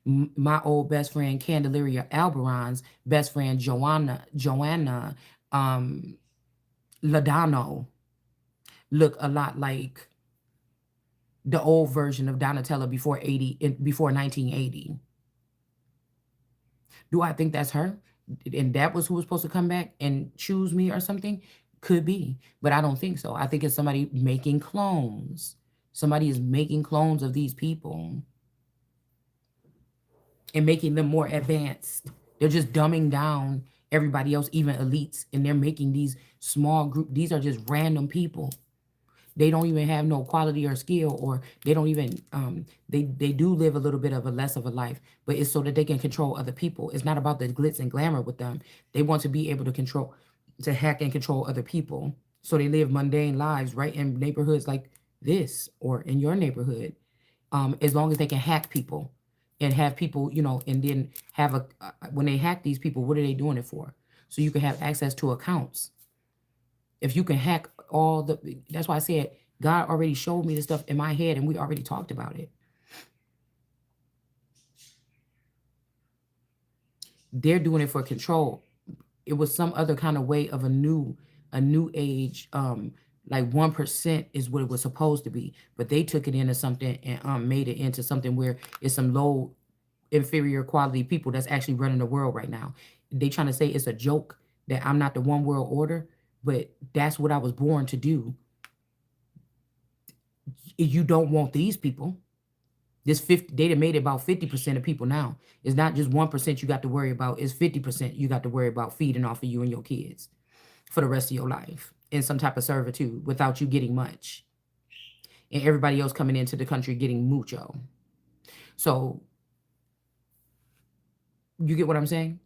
A: my old best friend Candelaria Albaron's best friend Joanna Ladano look a lot like the old version of Donatella before 1980. Do I think that's her? And that was who was supposed to come back and choose me or something? Could be, but I don't think so. I think it's somebody making clones. Somebody is making clones of these people and making them more advanced. They're just dumbing down everybody else, even elites, and they're making these small group. These are just random people. They don't even have no quality or skill, or they don't even they do live a little bit of a less of a life, but it's so that they can control other people. It's not about the glitz and glamour with them. They want to be able to control, to hack and control other people, so they live mundane lives right in neighborhoods like this or in your neighborhood. As long as they can hack people and have people, and then have a when they hack these people, what are they doing it for? So you can have access to accounts. If you can hack all the, that's why I said God already showed me the stuff in my head and we already talked about it. They're doing it for control. It was some other kind of way of a new age, like 1% is what it was supposed to be, but they took it into something and made it into something where it's some low inferior quality people that's actually running the world right now. They trying to say it's a joke that I'm not the one world order, but that's what I was born to do. You don't want these people. This 50, they done made it about 50% of people now. It's not just 1% you got to worry about. It's 50% you got to worry about feeding off of you and your kids for the rest of your life in some type of servitude without you getting much. And everybody else coming into the country getting mucho. So you get what I'm saying?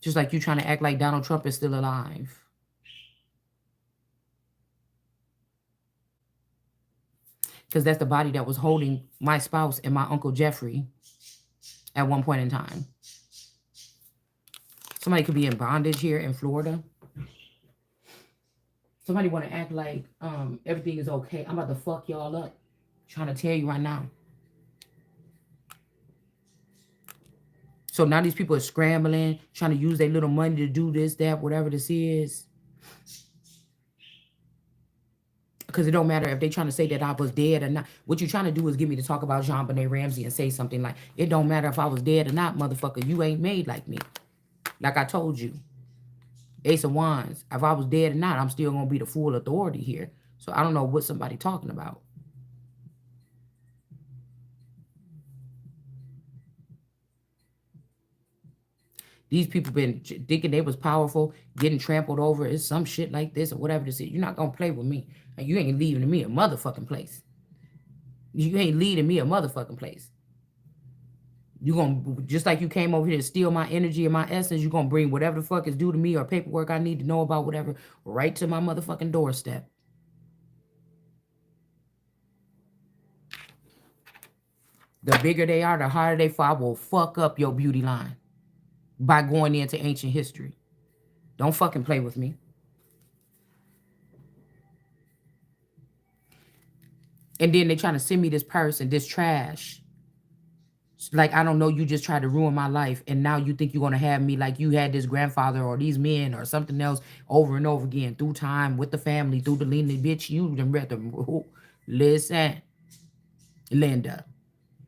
A: Just like you trying to act like Donald Trump is still alive. Because that's the body that was holding my spouse and my Uncle Jeffrey at one point in time. Somebody could be in bondage here in Florida. Somebody want to act like everything is okay. I'm about to fuck y'all up. Trying to tell you right now. So now these people are scrambling, trying to use their little money to do this, that, whatever this is. Because it don't matter if they trying to say that I was dead or not. What you're trying to do is get me to talk about JonBenet Ramsey and say something like, it don't matter if I was dead or not, motherfucker. You ain't made like me. Like I told you. Ace of Wands. If I was dead or not, I'm still going to be the full authority here. So I don't know what somebody talking about. These people been thinking they was powerful, getting trampled over. It's some shit like this or whatever this is. You're not going to play with me. And you ain't leaving me a motherfucking place. You ain't leading me a motherfucking place. You gonna, just like you came over here to steal my energy and my essence, you gonna bring whatever the fuck is due to me or paperwork I need to know about, whatever, right to my motherfucking doorstep. The bigger they are, the harder they fall. I will fuck up your beauty line by going into ancient history. Don't fucking play with me. And then they trying to send me this person, this trash. Like, I don't know, you just tried to ruin my life, and now you think you're going to have me like you had this grandfather or these men or something else over and over again through time, with the family, through the lineage. Bitch, you done read the... Listen, Linda.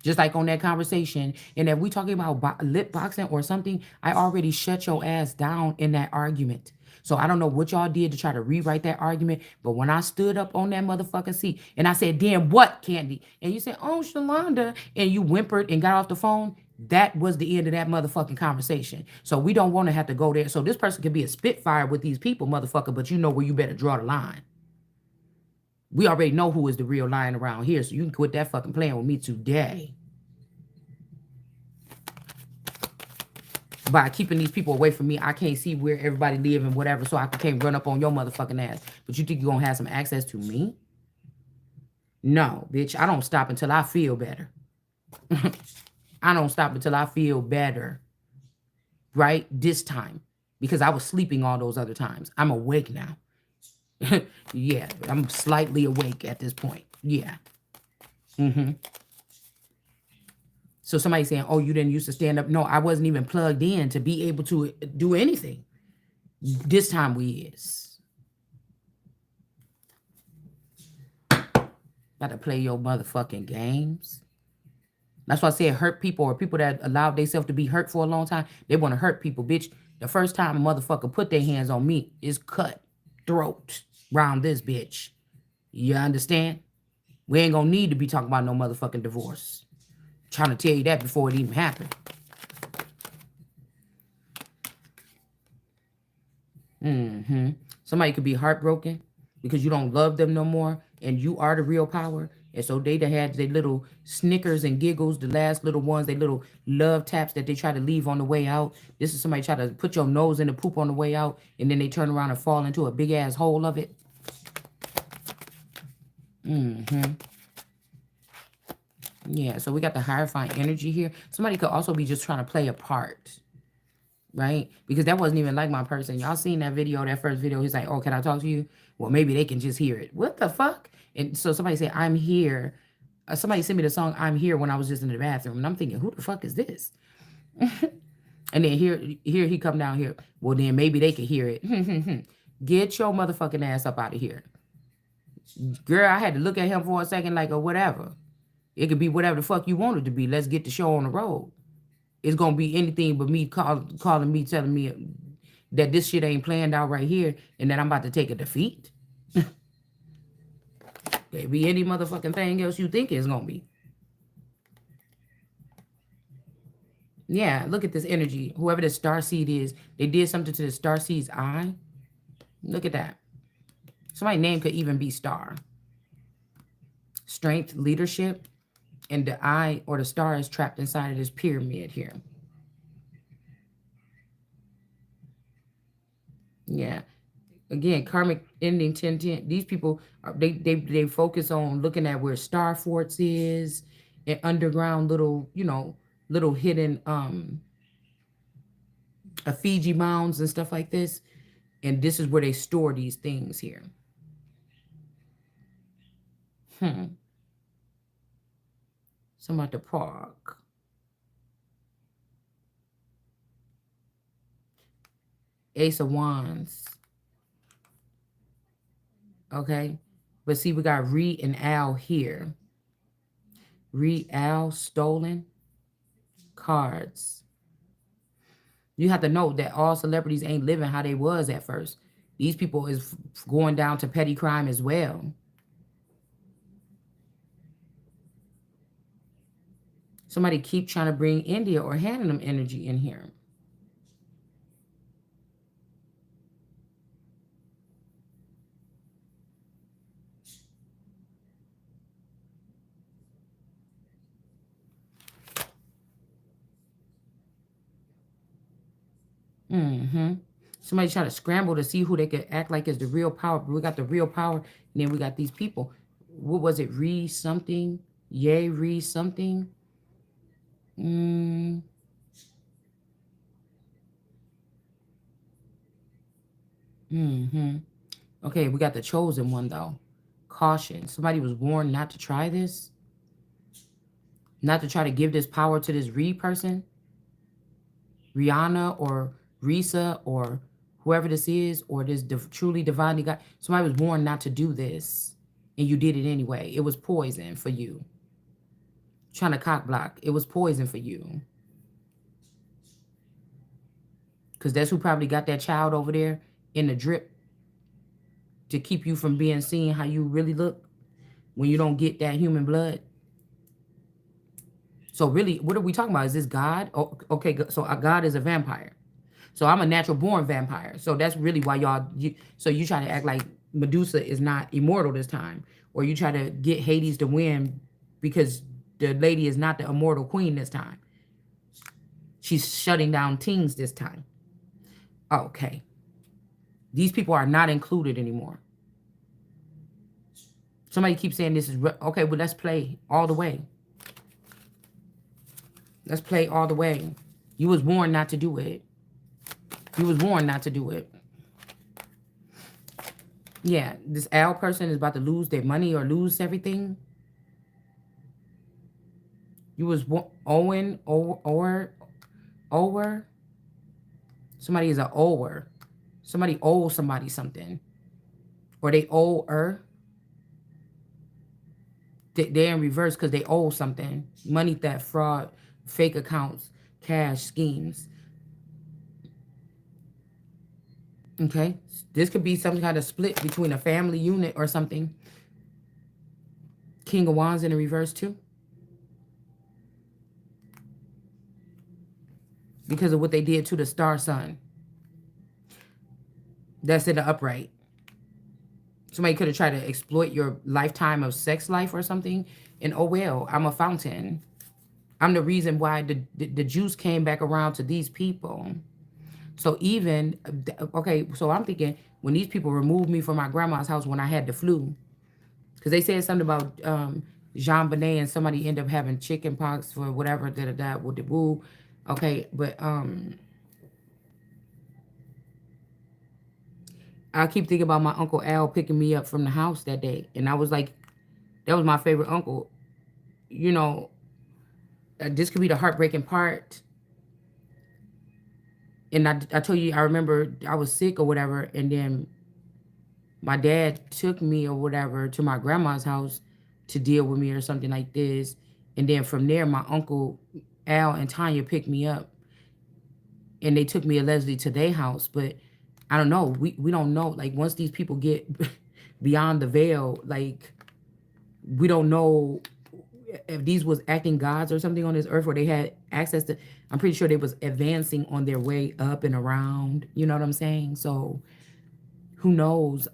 A: Just like on that conversation, and if we talking about lip boxing or something, I already shut your ass down in that argument. So I don't know what y'all did to try to rewrite that argument, but when I stood up on that motherfucking seat and I said, damn, what, Candy? And you said, oh, Shalonda, and you whimpered and got off the phone, that was the end of that motherfucking conversation. So we don't want to have to go there. So this person could be a spitfire with these people, motherfucker, but you know where you better draw the line. We already know who is the real lion around here, so you can quit that fucking playing with me today. By keeping these people away from me, I can't see where everybody live and whatever, so I can't run up on your motherfucking ass. But you think you're gonna have some access to me? No, bitch, I don't stop until I feel better. I don't stop until I feel better. Right? This time. Because I was sleeping all those other times. I'm awake now. Yeah, I'm slightly awake at this point. Yeah. So somebody saying, oh, you didn't used to stand up. No, I wasn't even plugged in to be able to do anything. This time we is. Got to play your motherfucking games. That's why I said hurt people, or people that allowed themselves to be hurt for a long time. They want to hurt people, bitch. The first time a motherfucker put their hands on me is cut throat round this bitch. You understand? We ain't gonna need to be talking about no motherfucking divorce. Trying to tell you that before it even happened. Somebody could be heartbroken because you don't love them no more and you are the real power. And so they done had their little snickers and giggles, the last little ones, they little love taps that they try to leave on the way out. This is somebody try to put your nose in the poop on the way out, and then they turn around and fall into a big ass hole of it. Yeah, so we got the Hierophant energy here. Somebody could also be just trying to play a part, right? Because that wasn't even like my person. Y'all seen that video, that first video? He's like, oh, can I talk to you? Well, maybe they can just hear it. What the fuck? And so somebody said, I'm here. Somebody sent me the song I'm Here when I was just in the bathroom. And I'm thinking, who the fuck is this? And then here he come down here. Well, then maybe they can hear it. Get your motherfucking ass up out of here. Girl, I had to look at him for a second like, or whatever. It could be whatever the fuck you want it to be. Let's get the show on the road. It's gonna be anything but me calling me, telling me that this shit ain't planned out right here and that I'm about to take a defeat. It be any motherfucking thing else you think it's gonna be. Yeah, look at this energy. Whoever the star seed is, they did something to the star seed's eye. Look at that. Somebody's name could even be Star. Strength, leadership, and the eye or the star is trapped inside of this pyramid here. Yeah. Again, karmic ending 1010. These people are, they focus on looking at where Star Forts is and underground little, little hidden Fiji mounds and stuff like this. And this is where they store these things here. Some at the park. Ace of Wands. Okay. But see, we got Re and Al here. Re, Al, stolen cards. You have to know that all celebrities ain't living how they was at first. These people is going down to petty crime as well. Somebody keep trying to bring India or handing them energy in here. Somebody trying to scramble to see who they could act like is the real power. But we got the real power, and then we got these people. What was it? Re something? Yay, re something? Okay, we got the chosen one though. Caution. Somebody was warned not to try this. Not to try to give this power to this Re person. Rihanna or Risa or whoever this is, or this truly divinely God. Somebody was warned not to do this, and you did it anyway. It was poison for you. Trying to cock block. It was poison for you. Because that's who probably got that child over there in the drip to keep you from being seen how you really look when you don't get that human blood. So really, what are we talking about? Is this God? Oh, okay, so a God is a vampire. So I'm a natural born vampire. So that's really why so you try to act like Medusa is not immortal this time. Or you try to get Hades to win because the lady is not the immortal queen this time. She's shutting down teens this time. Okay. These people are not included anymore. Somebody keeps saying this is, okay, well, let's play all the way. Let's play all the way. You was warned not to do it. You was warned not to do it. Yeah, this Al person is about to lose their money or lose everything. You was Owen or somebody is a ower. Somebody owes somebody something. Or they owe her. They're in reverse because they owe something. Money theft, fraud, fake accounts, cash schemes. Okay, this could be some kind of split between a family unit or something. King of Wands in the reverse too, because of what they did to the star sun. That's in the upright. Somebody could have tried to exploit your lifetime of sex life or something. And oh well, I'm a fountain. I'm the reason why the juice came back around to these people. So even, okay, so I'm thinking when these people removed me from my grandma's house when I had the flu, because they said something about Jean Bonnet and somebody ended up having chicken pox for whatever, da da da, with the woo. Okay, but I keep thinking about my Uncle Al picking me up from the house that day. And I was like, that was my favorite uncle. You know, this could be the heartbreaking part. And I told you, I remember I was sick or whatever. And then my dad took me or whatever to my grandma's house to deal with me or something like this. And then from there, my uncle Al and Tanya picked me up and they took me allegedly to their house. But I don't know. We don't know. Like once these people get beyond the veil, like we don't know if these was acting gods or something on this earth where they had access to. I'm pretty sure they was advancing on their way up and around. You know what I'm saying? So who knows?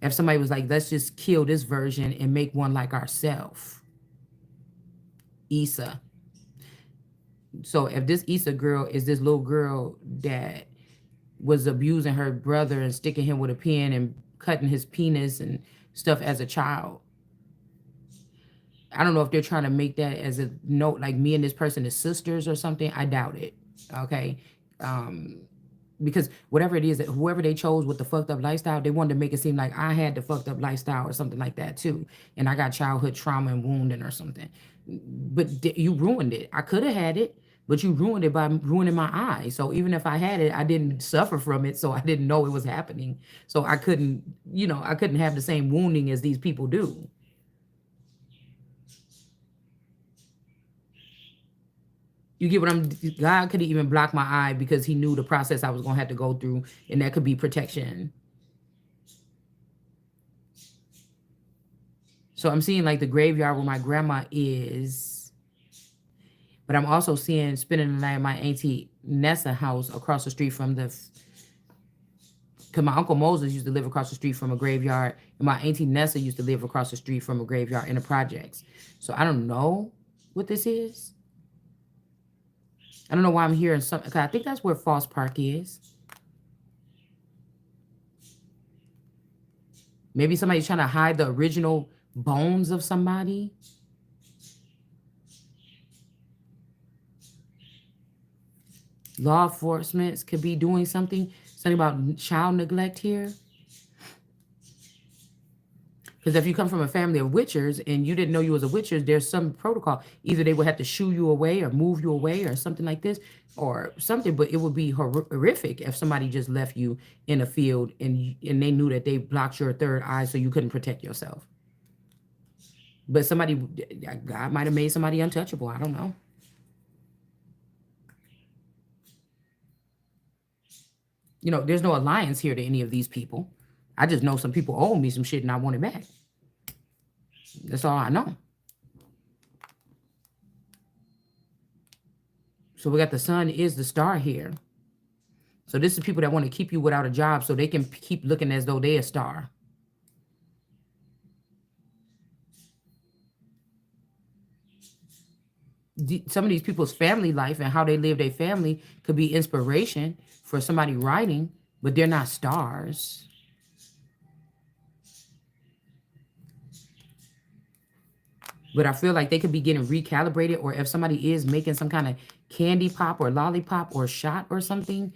A: If somebody was like, let's just kill this version and make one like ourselves, Issa. So if this Issa girl is this little girl that was abusing her brother and sticking him with a pen and cutting his penis and stuff as a child, I don't know if they're trying to make that as a note, like me and this person is sisters or something. I doubt it. Okay. Um, because whatever it is that whoever they chose with the fucked up lifestyle, they wanted to make it seem like I had the fucked up lifestyle or something like that too. And I got childhood trauma and wounding or something. But you ruined it. I could have had it, but you ruined it by ruining my eyes. So even if I had it, I didn't suffer from it. So I didn't know it was happening. So I couldn't, I couldn't have the same wounding as these people do. You get what I'm. God could have even blocked my eye because He knew the process I was gonna have to go through, and that could be protection. So I'm seeing like the graveyard where my grandma is, but I'm also seeing spending the night at my auntie Nessa house across the street from the. Because my uncle Moses used to live across the street from a graveyard, and my auntie Nessa used to live across the street from a graveyard in the projects. So I don't know what this is. I don't know why I'm hearing something. Cause I think that's where Falls Park is. Maybe somebody's trying to hide the original bones of somebody. Law enforcement could be doing something about child neglect here. Because if you come from a family of witchers and you didn't know you was a witcher, there's some protocol. Either they would have to shoo you away or move you away or something like this or something. But it would be horrific if somebody just left you in a field and they knew that they blocked your third eye so you couldn't protect yourself. But somebody, God might have made somebody untouchable. I don't know. There's no alliance here to any of these people. I just know some people owe me some shit and I want it back. That's all I know. So we got the sun is the star here. So this is people that want to keep you without a job so they can keep looking as though they're a star. Some of these people's family life and how they live their family could be inspiration for somebody writing, but they're not stars. But I feel like they could be getting recalibrated, or if somebody is making some kind of candy pop or lollipop or shot or something,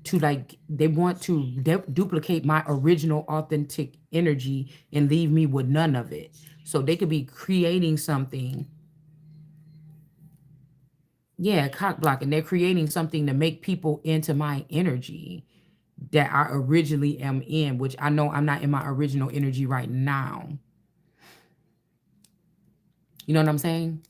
A: to like they want to duplicate my original authentic energy and leave me with none of it. So they could be creating something. Yeah, cock blocking. They're creating something to make people into my energy that I originally am in, which I know I'm not in my original energy right now. You know what I'm saying?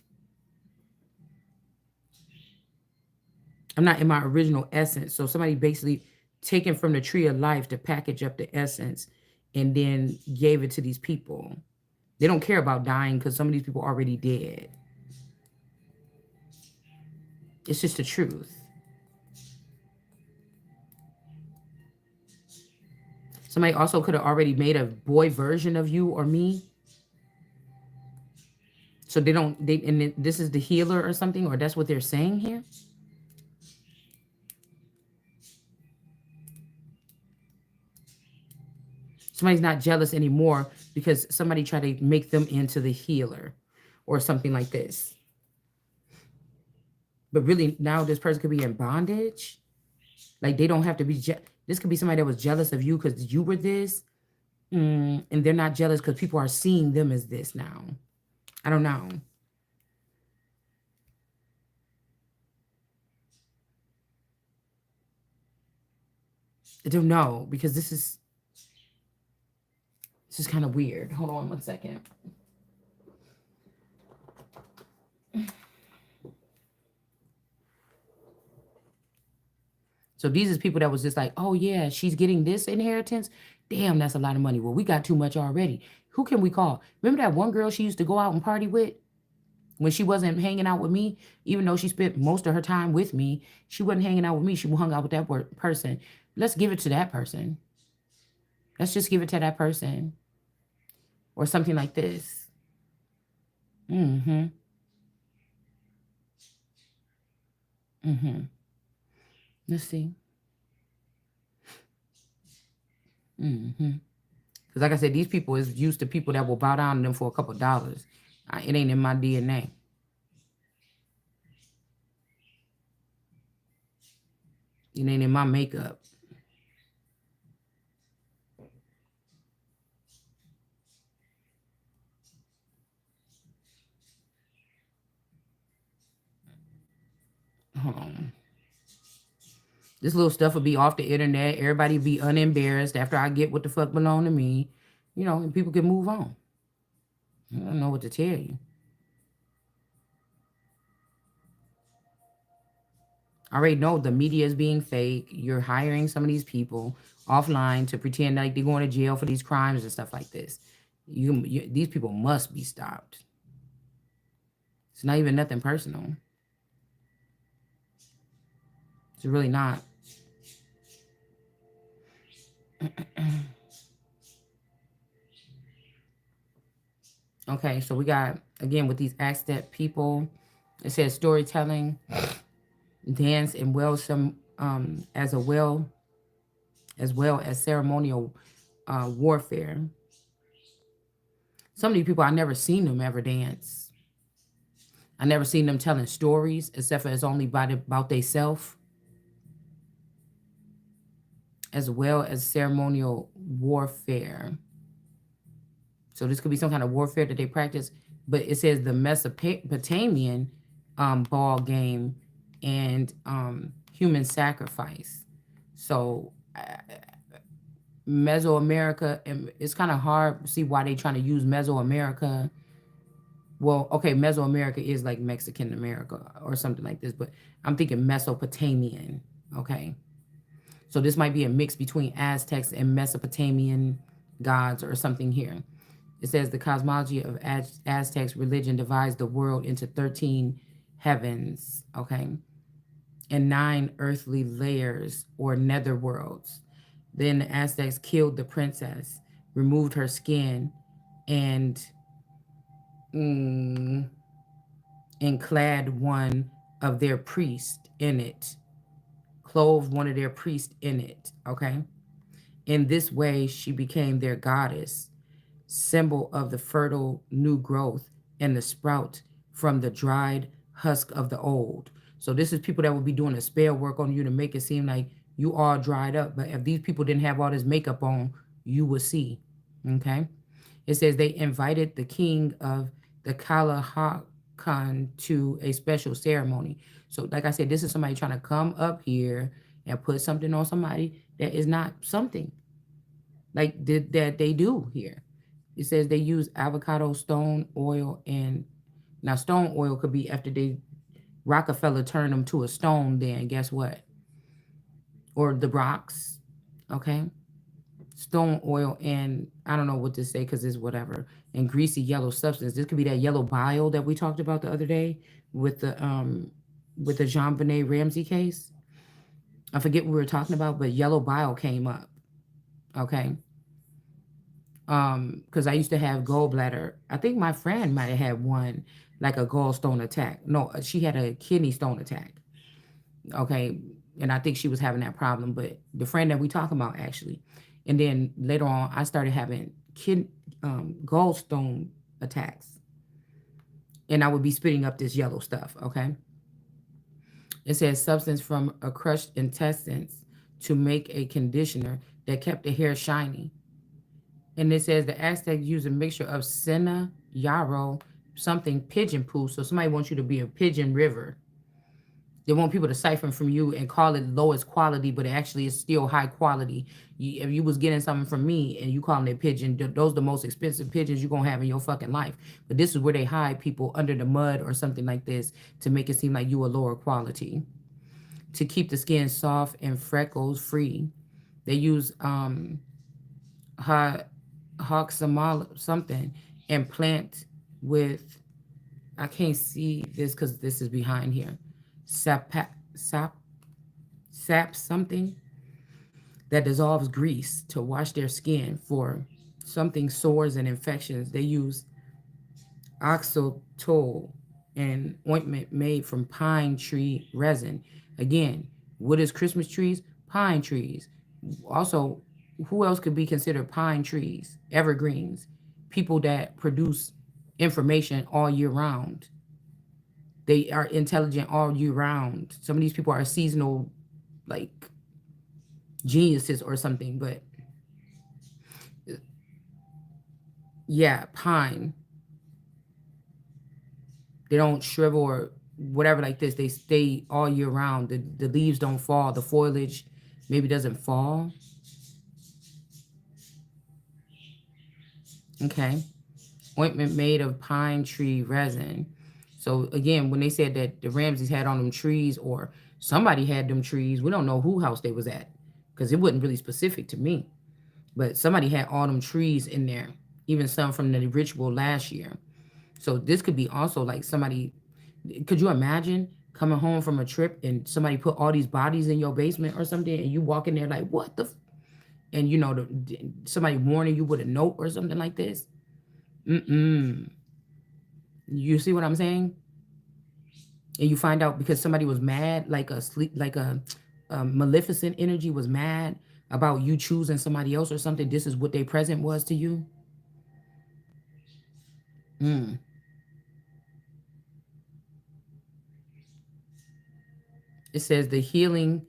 A: I'm not in my original essence. So somebody basically taken from the tree of life to package up the essence and then gave it to these people. They don't care about dying because some of these people are already dead. It's just the truth. Somebody also could have already made a boy version of you or me. So they don't, they, and this is the healer or something, or that's what they're saying here. Somebody's not jealous anymore because somebody tried to make them into the healer or something like this. But really, now this person could be in bondage. Like they don't have to be, this could be somebody that was jealous of you because you were this. And they're not jealous because people are seeing them as this now. I don't know. I don't know because this is kind of weird. Hold on 1 second. So these is people that was just like, oh yeah, she's getting this inheritance. Damn, that's a lot of money. Well, we got too much already. Who can we call? Remember that one girl she used to go out and party with when she wasn't hanging out with me? Even though she spent most of her time with me, she wasn't hanging out with me. She hung out with that person. Let's give it to that person. Let's just give it to that person. Or something like this. Mm-hmm. Mm-hmm. Let's see. Mm-hmm. Because like I said, these people is used to people that will bow down to them for a couple of dollars. It ain't in my DNA. It ain't in my makeup. Hold on. This little stuff will be off the internet. Everybody be unembarrassed after I get what the fuck belong to me. And people can move on. I don't know what to tell you. I already know the media is being fake. You're hiring some of these people offline to pretend like they're going to jail for these crimes and stuff like this. These people must be stopped. It's not even nothing personal. It's really not. Okay, so we got again with these Aztec people. It says storytelling, dance, and as well as ceremonial warfare. Some of these people I never seen them ever dance. I never seen them telling stories except for it's only about they self, as well as ceremonial warfare. So this could be some kind of warfare that they practice. But it says the Mesopotamian ball game and human sacrifice. So Mesoamerica, and it's kind of hard to see why they trying to use Mesoamerica. Well, okay, Mesoamerica is like Mexican America or something like this, but I'm thinking Mesopotamian. Okay, so this might be a mix between Aztecs and Mesopotamian gods or something here. It says the cosmology of Aztecs religion divides the world into 13 heavens, okay, and 9 earthly layers or nether worlds. Then the Aztecs killed the princess, removed her skin, and mm, and clad one of their priests in it, clothed one of their priests in it. Okay. In this way, she became their goddess, symbol of the fertile new growth and the sprout from the dried husk of the old. So this is people that will be doing a spell work on you to make it seem like you all dried up. But if these people didn't have all this makeup on, you would see. Okay. It says they invited the king of the Kalahakan to a special ceremony. So, like I said, this is somebody trying to come up here and put something on somebody that is not something like that they do here. It says they use avocado, stone oil, and now stone oil could be after they Rockefeller turned them to a stone. Then guess what? Or the rocks, okay? Stone oil and I don't know what to say because it's whatever. and greasy yellow substance. This could be that yellow bile that we talked about the other day with the Jean Benet Ramsey case. I forget what we were talking about, but yellow bile came up. Okay. Because I used to have gallbladder. I think my friend might have had one, like a gallstone attack. No, she had a kidney stone attack. Okay. And I think she was having that problem, but the friend that we talking about actually. And then later on, I started having gallstone attacks, and I would be spitting up this yellow stuff. Okay. It says substance from a crushed intestines to make a conditioner that kept the hair shiny. And it says the Aztecs used a mixture of senna, yarrow, something pigeon poo. So somebody wants you to be a pigeon river. They want people to siphon from you and call it lowest quality, but it actually is still high quality. If you was getting something from me and you calling it pigeon, those are the most expensive pigeons you're gonna have in your fucking life. But this is where they hide people under the mud or something like this to make it seem like you a lower quality. To keep the skin soft and freckles free, they use ha- hoxamal something and plant with, I can't see this because this is behind here. Sap, sap, sap something that dissolves grease to wash their skin for something sores and infections. They use oxotol and ointment made from pine tree resin. Again, what is Christmas trees? Pine trees. Also, who else could be considered pine trees? Evergreens. People that produce information all year round. They are intelligent all year round. Some of these people are seasonal, like geniuses or something. But yeah, pine. They don't shrivel or whatever like this. They stay all year round. The leaves don't fall. The foliage maybe doesn't fall. Okay. Ointment made of pine tree resin. So again, when they said that the Ramses had on them trees or somebody had them trees, we don't know who house they was at because it wasn't really specific to me. But somebody had all them trees in there, even some from the ritual last year. So this could be also like somebody. Could you imagine coming home from a trip and somebody put all these bodies in your basement or something, and you walk in there like, what the? And somebody warning you with a note or something like this. Mm-mm. You see what I'm saying? And you find out because somebody was mad, like a sleep, like a maleficent energy was mad about you choosing somebody else or something. This is what their present was to you. Mm. It says the healing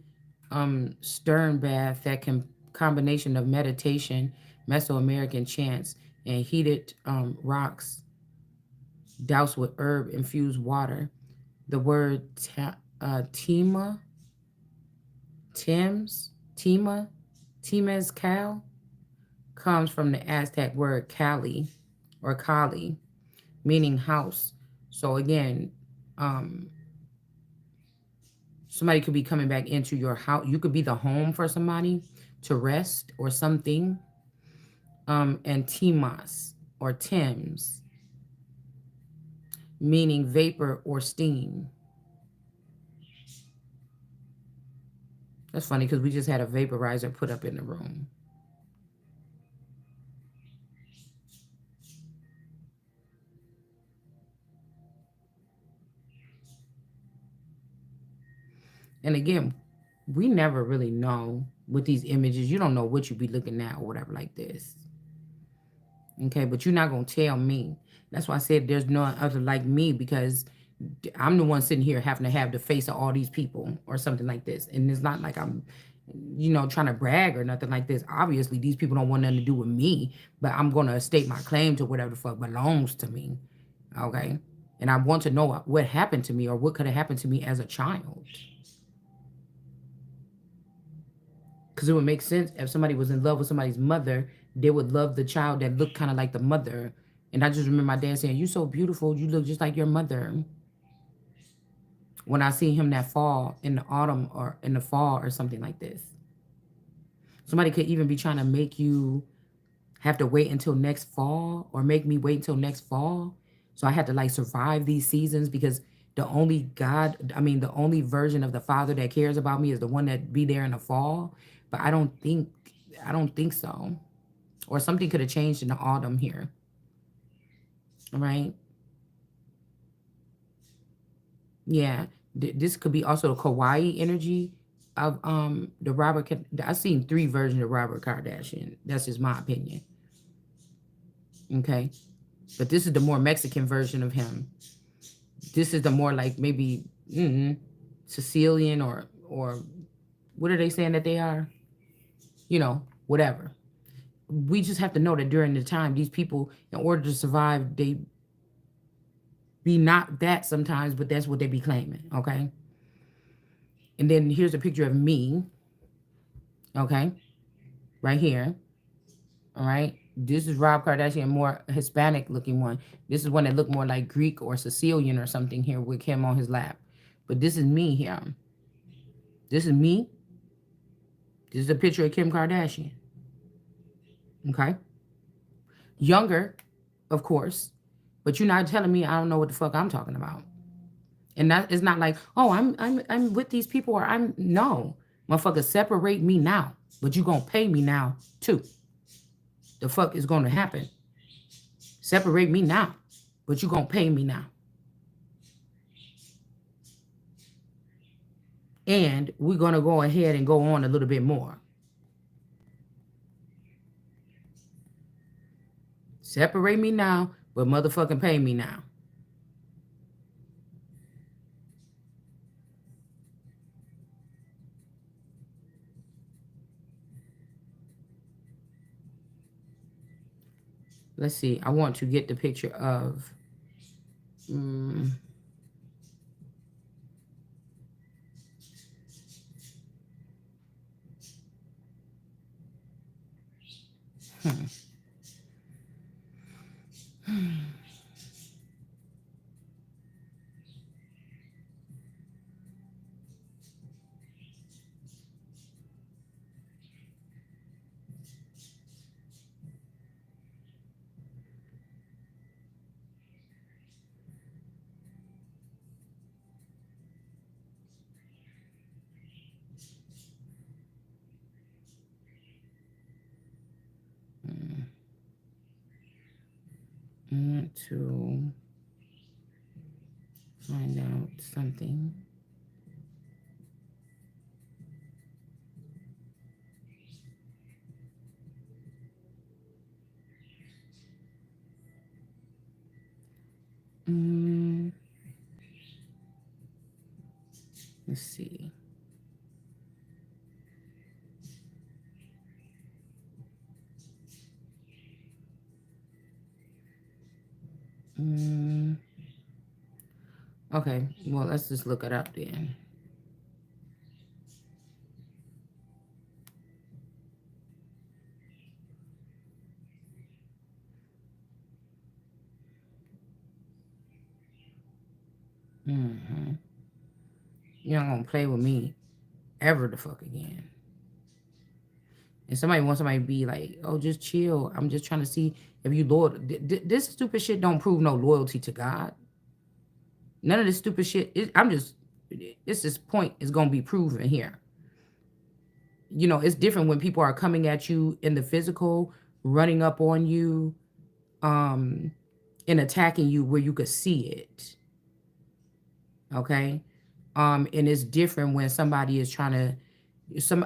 A: stern bath that can combination of meditation, Mesoamerican chants, and heated rocks doused with herb infused water. The word tima, Tims, tima, Temazcal comes from the Aztec word Cali or Kali, meaning house. So again, um, somebody could be coming back into your house. You could be the home for somebody to rest or something. And Timas or Thames, meaning vapor or steam. That's funny because we just had a vaporizer put up in the room. And again, we never really know with these images. You don't know what you be looking at or whatever like this. Okay, but you're not gonna tell me. That's why I said there's no other like me because I'm the one sitting here having to have the face of all these people or something like this. And it's not like I'm, trying to brag or nothing like this. Obviously, these people don't want nothing to do with me, but I'm gonna state my claim to whatever the fuck belongs to me. Okay. And I want to know what happened to me or what could have happened to me as a child. Because it would make sense if somebody was in love with somebody's mother, they would love the child that looked kind of like the mother. And I just remember my dad saying, "You so beautiful, you look just like your mother." When I see him that fall in the autumn or in the fall or something like this. Somebody could even be trying to make you have to wait until next fall, or make me wait until next fall. So I had to like survive these seasons, because the only God, I mean, the only version of the Father that cares about me is the one that be there in the fall. But I don't think so. Or something could have changed in the autumn here. All right. Yeah. This could be also the kawaii energy of the I've seen 3 versions of Robert Kardashian. That's just my opinion. Okay. But this is the more Mexican version of him. This is the more like maybe Sicilian, or what are they saying that they are? Whatever. We just have to know that during the time, these people, in order to survive, they be not that sometimes, but that's what they be claiming. Okay. And then here's a picture of me. Okay. Right here. All right. This is Rob Kardashian, more Hispanic looking one. This is one that looked more like Greek or Sicilian or something here, with Kim on his lap. But this is me here. This is me. This is a picture of Kim Kardashian. Okay. Younger, of course. But you're not telling me I don't know what the fuck I'm talking about. And that is not like, oh, I'm with these people, or I'm no. Motherfucker, separate me now. But you gonna pay me now too. The fuck is gonna happen? Separate me now. But you gonna pay me now. And we're gonna go ahead and go on a little bit more. Separate me now, but motherfucking pay me now. Let's see. I want to get the picture of. Hmm. I want to find out something. Let's see. Okay, well, let's just look it up then. You're not gonna play with me ever the fuck again. And somebody wants somebody to be like, oh, just chill. I'm just trying to see if you loyal. This stupid shit don't prove no loyalty to God. None of this stupid shit. This point is gonna be proven here. It's different when people are coming at you in the physical, running up on you, and attacking you where you could see it. Okay. And it's different when somebody is trying to,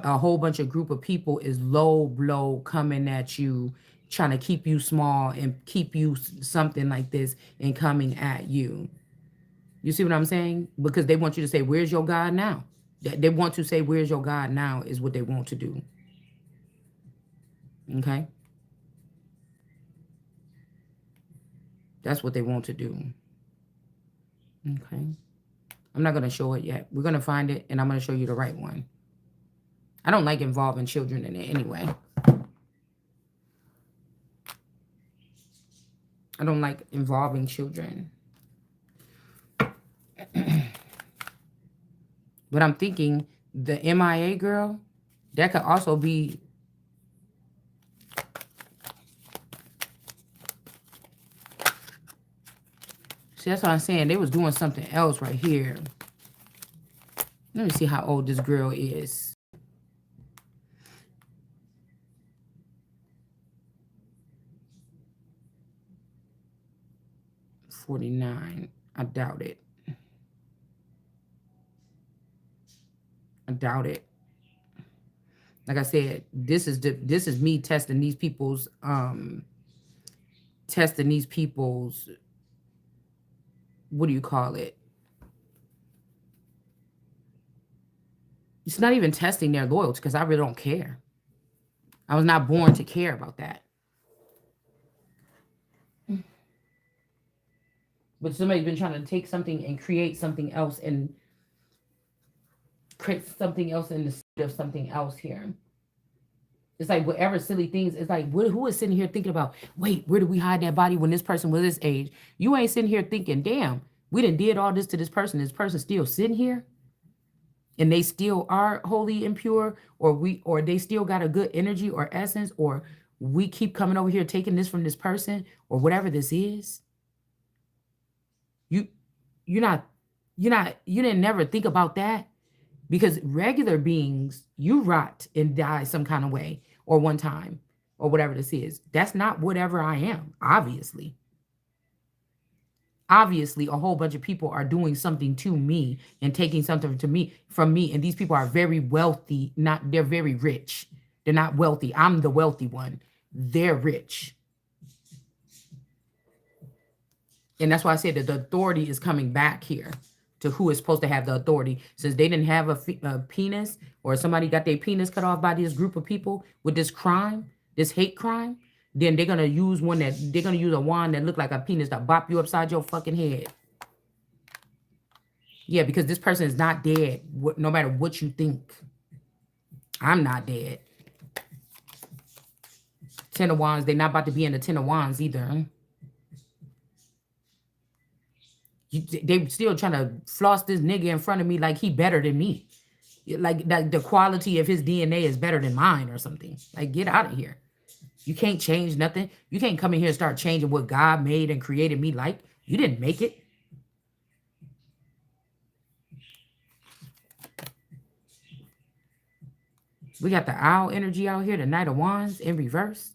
A: a whole bunch of group of people is low blow coming at you, trying to keep you small and keep you something like this, and coming at you. You see what I'm saying? Because they want you to say, where's your God now? They want to say, where's your God now, is what they want to do. Okay. That's what they want to do. Okay. I'm not going to show it yet. We're going to find it, and I'm going to show you the right one. I don't like involving children in it anyway. I don't like involving children. But I'm thinking the MIA girl, that could also be See, that's what I'm saying. They was doing something else right here. Let me see how old this girl is. 49. I doubt it. I doubt it. Like I said, this is me testing these people's what do you call it? It's not even testing their loyalty because I really don't care. I was not born to care about that. But somebody's been trying to take something and create something else and create something else in the state of something else here. It's like whatever silly things. It's like who is sitting here thinking about? Wait, where did we hide that body when this person was this age? You ain't sitting here thinking, damn, we done did all this to this person. This person still sitting here, and they still are holy and pure, or they still got a good energy or essence, or we keep coming over here taking this from this person or whatever this is. You didn't never think about that. Because regular beings, you rot and die some kind of way or one time or whatever this is. That's not whatever I am, obviously. Obviously, a whole bunch of people are doing something to me and taking something from me. And these people are very wealthy. They're very rich. They're not wealthy. I'm the wealthy one. They're rich. And that's why I said that the authority is coming back here to who is supposed to have the authority. Since they didn't have a penis, or somebody got their penis cut off by this group of people with this crime, this hate crime, then they're gonna use a wand that look like a penis to bop you upside your fucking head. Yeah, because this person is not dead, no matter what you think. I'm not dead. Ten of Wands, they're not about to be in the Ten of Wands either. They still trying to floss this nigga in front of me like he better than me. Like the quality of his DNA is better than mine or something. Like, get out of here. You can't change nothing. You can't come in here and start changing what God made and created me like. You didn't make it. We got the owl energy out here, the Knight of Wands in reverse.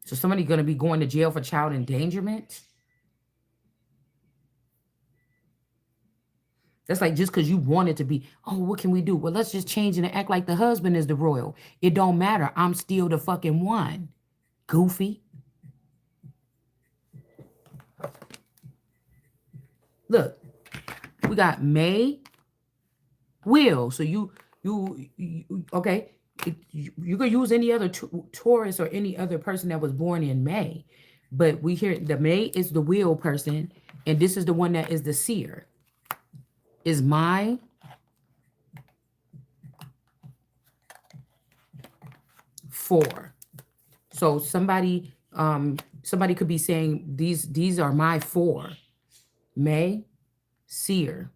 A: So somebody going to be going to jail for child endangerment. That's like just because you want it to be, oh, what can we do? Well, let's just change it and act like the husband is the royal. It don't matter. I'm still the fucking one. Goofy. Look, we got May, Will. So you okay. You could use any other Taurus or any other person that was born in May. But we hear the May is the Will person. And this is the one that is the seer. Is my four. So somebody could be saying these are my four. May, seer.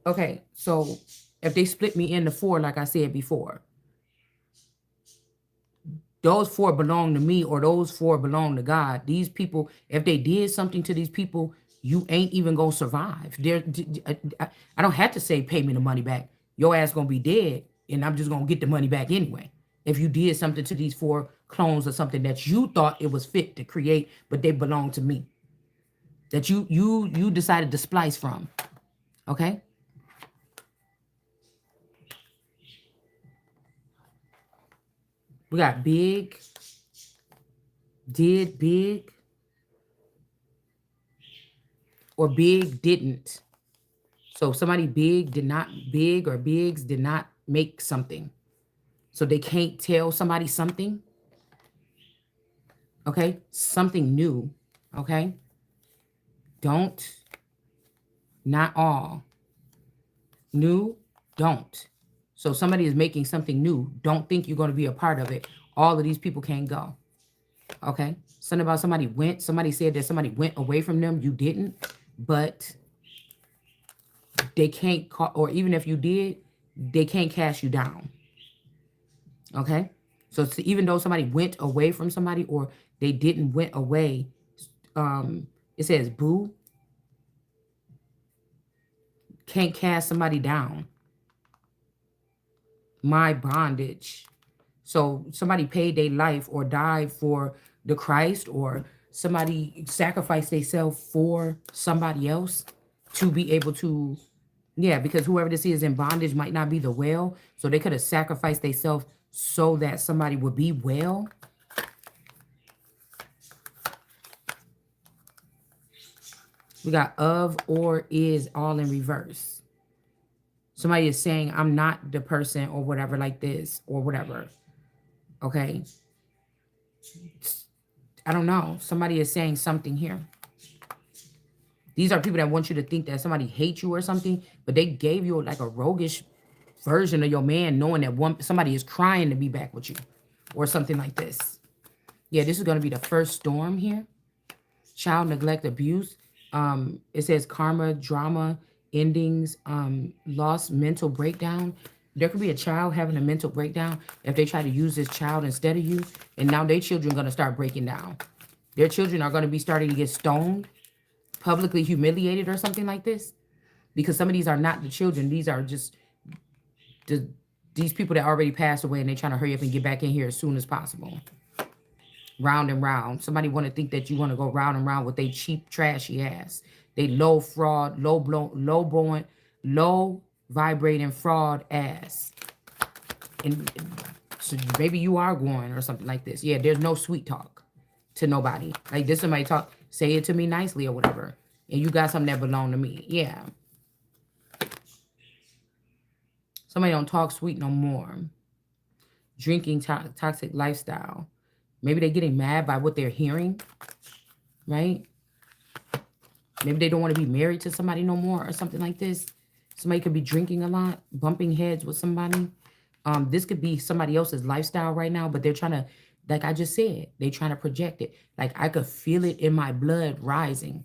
A: Okay, so if they split me into four, like I said before, those four belong to me, or those four belong to God. These people, if they did something to these people, you ain't even gonna survive. I don't have to say pay me the money back. Your ass gonna be dead, and I'm just gonna get the money back anyway. If you did something to these four clones or something that you thought it was fit to create, but they belong to me, that you decided to splice from, okay? We got big, did big, or big didn't. So somebody big did not, big or bigs did not make something. So they can't tell somebody something. Okay? Something new. Okay? Don't. Not all. New, don't. So somebody is making something new. Don't think you're going to be a part of it. All of these people can't go. Okay? Something about somebody said that somebody went away from them. You didn't. But they can't or even if you did, they can't cast you down. Okay? So even though somebody went away from somebody or they didn't went away, it says boo can't cast somebody down. My bondage. So somebody paid their life or died for the Christ, or somebody sacrificed themselves for somebody else to be able to, yeah, because whoever this is in bondage might not be the well. So they could have sacrificed themselves so that somebody would be well. We got of or is all in reverse. Somebody is saying, I'm not the person or whatever like this or whatever. Okay. I don't know. Somebody is saying something here. These are people that want you to think that somebody hates you or something, but they gave you like a roguish version of your man, knowing that somebody is crying to be back with you or something like this. Yeah, this is going to be the first storm here. Child neglect, abuse. It says karma, drama, endings, loss, mental breakdown. There could be a child having a mental breakdown if they try to use this child instead of you, and now their children are going to start breaking down. Their children are going to be starting to get stoned, publicly humiliated or something like this, because some of these are not the children. These are just these people that already passed away, and they're trying to hurry up and get back in here as soon as possible. Round and round. Somebody want to think that you want to go round and round with they cheap, trashy ass. They low fraud, low vibrating fraud ass. And so maybe you are going or something like this. Yeah, there's no sweet talk to nobody. Like this, somebody talk, say it to me nicely or whatever. And you got something that belong to me. Yeah. Somebody don't talk sweet no more. Drinking, toxic lifestyle. Maybe they're getting mad by what they're hearing, right? Maybe they don't want to be married to somebody no more or something like this. Somebody could be drinking a lot, bumping heads with somebody. This could be somebody else's lifestyle right now, but they're trying to, like I just said, they're trying to project it. Like I could feel it in my blood rising.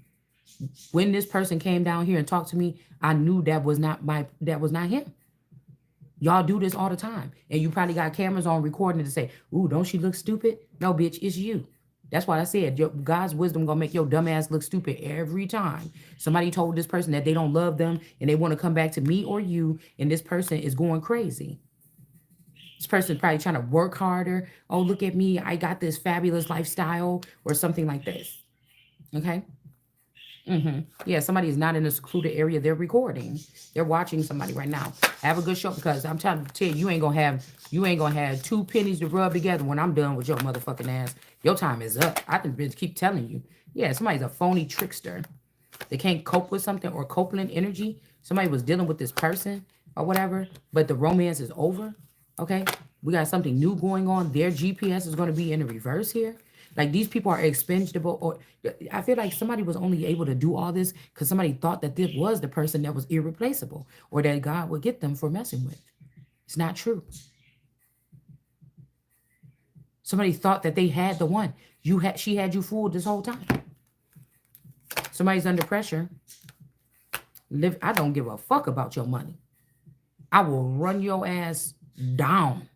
A: When this person came down here and talked to me, I knew that was not him. Y'all do this all the time. And you probably got cameras on recording to say, ooh, don't she look stupid? No, bitch, it's you. That's why I said God's wisdom gonna make your dumb ass look stupid every time. Somebody told this person that they don't love them and they want to come back to me or you, and this person is going crazy. This person is probably trying to work harder. Oh, look at me. I got this fabulous lifestyle or something like this. Okay? Yeah, somebody is not in a secluded area. They're recording. They're watching somebody right now. Have a good show, because I'm trying to tell you, you ain't gonna have two pennies to rub together when I'm done with your motherfucking ass. Your time is up. I can keep telling you. Yeah, somebody's a phony trickster. They can't cope with something, or Copeland energy. Somebody was dealing with this person or whatever, but the romance is over. Okay, we got something new going on. Their GPS is going to be in the reverse here. Like these people are expendable, or I feel like somebody was only able to do all this because somebody thought that this was the person that was irreplaceable, or that God would get them for messing with. It's not true. Somebody thought that they had the one. She had you fooled this whole time. Somebody's under pressure. I don't give a fuck about your money. I will run your ass down.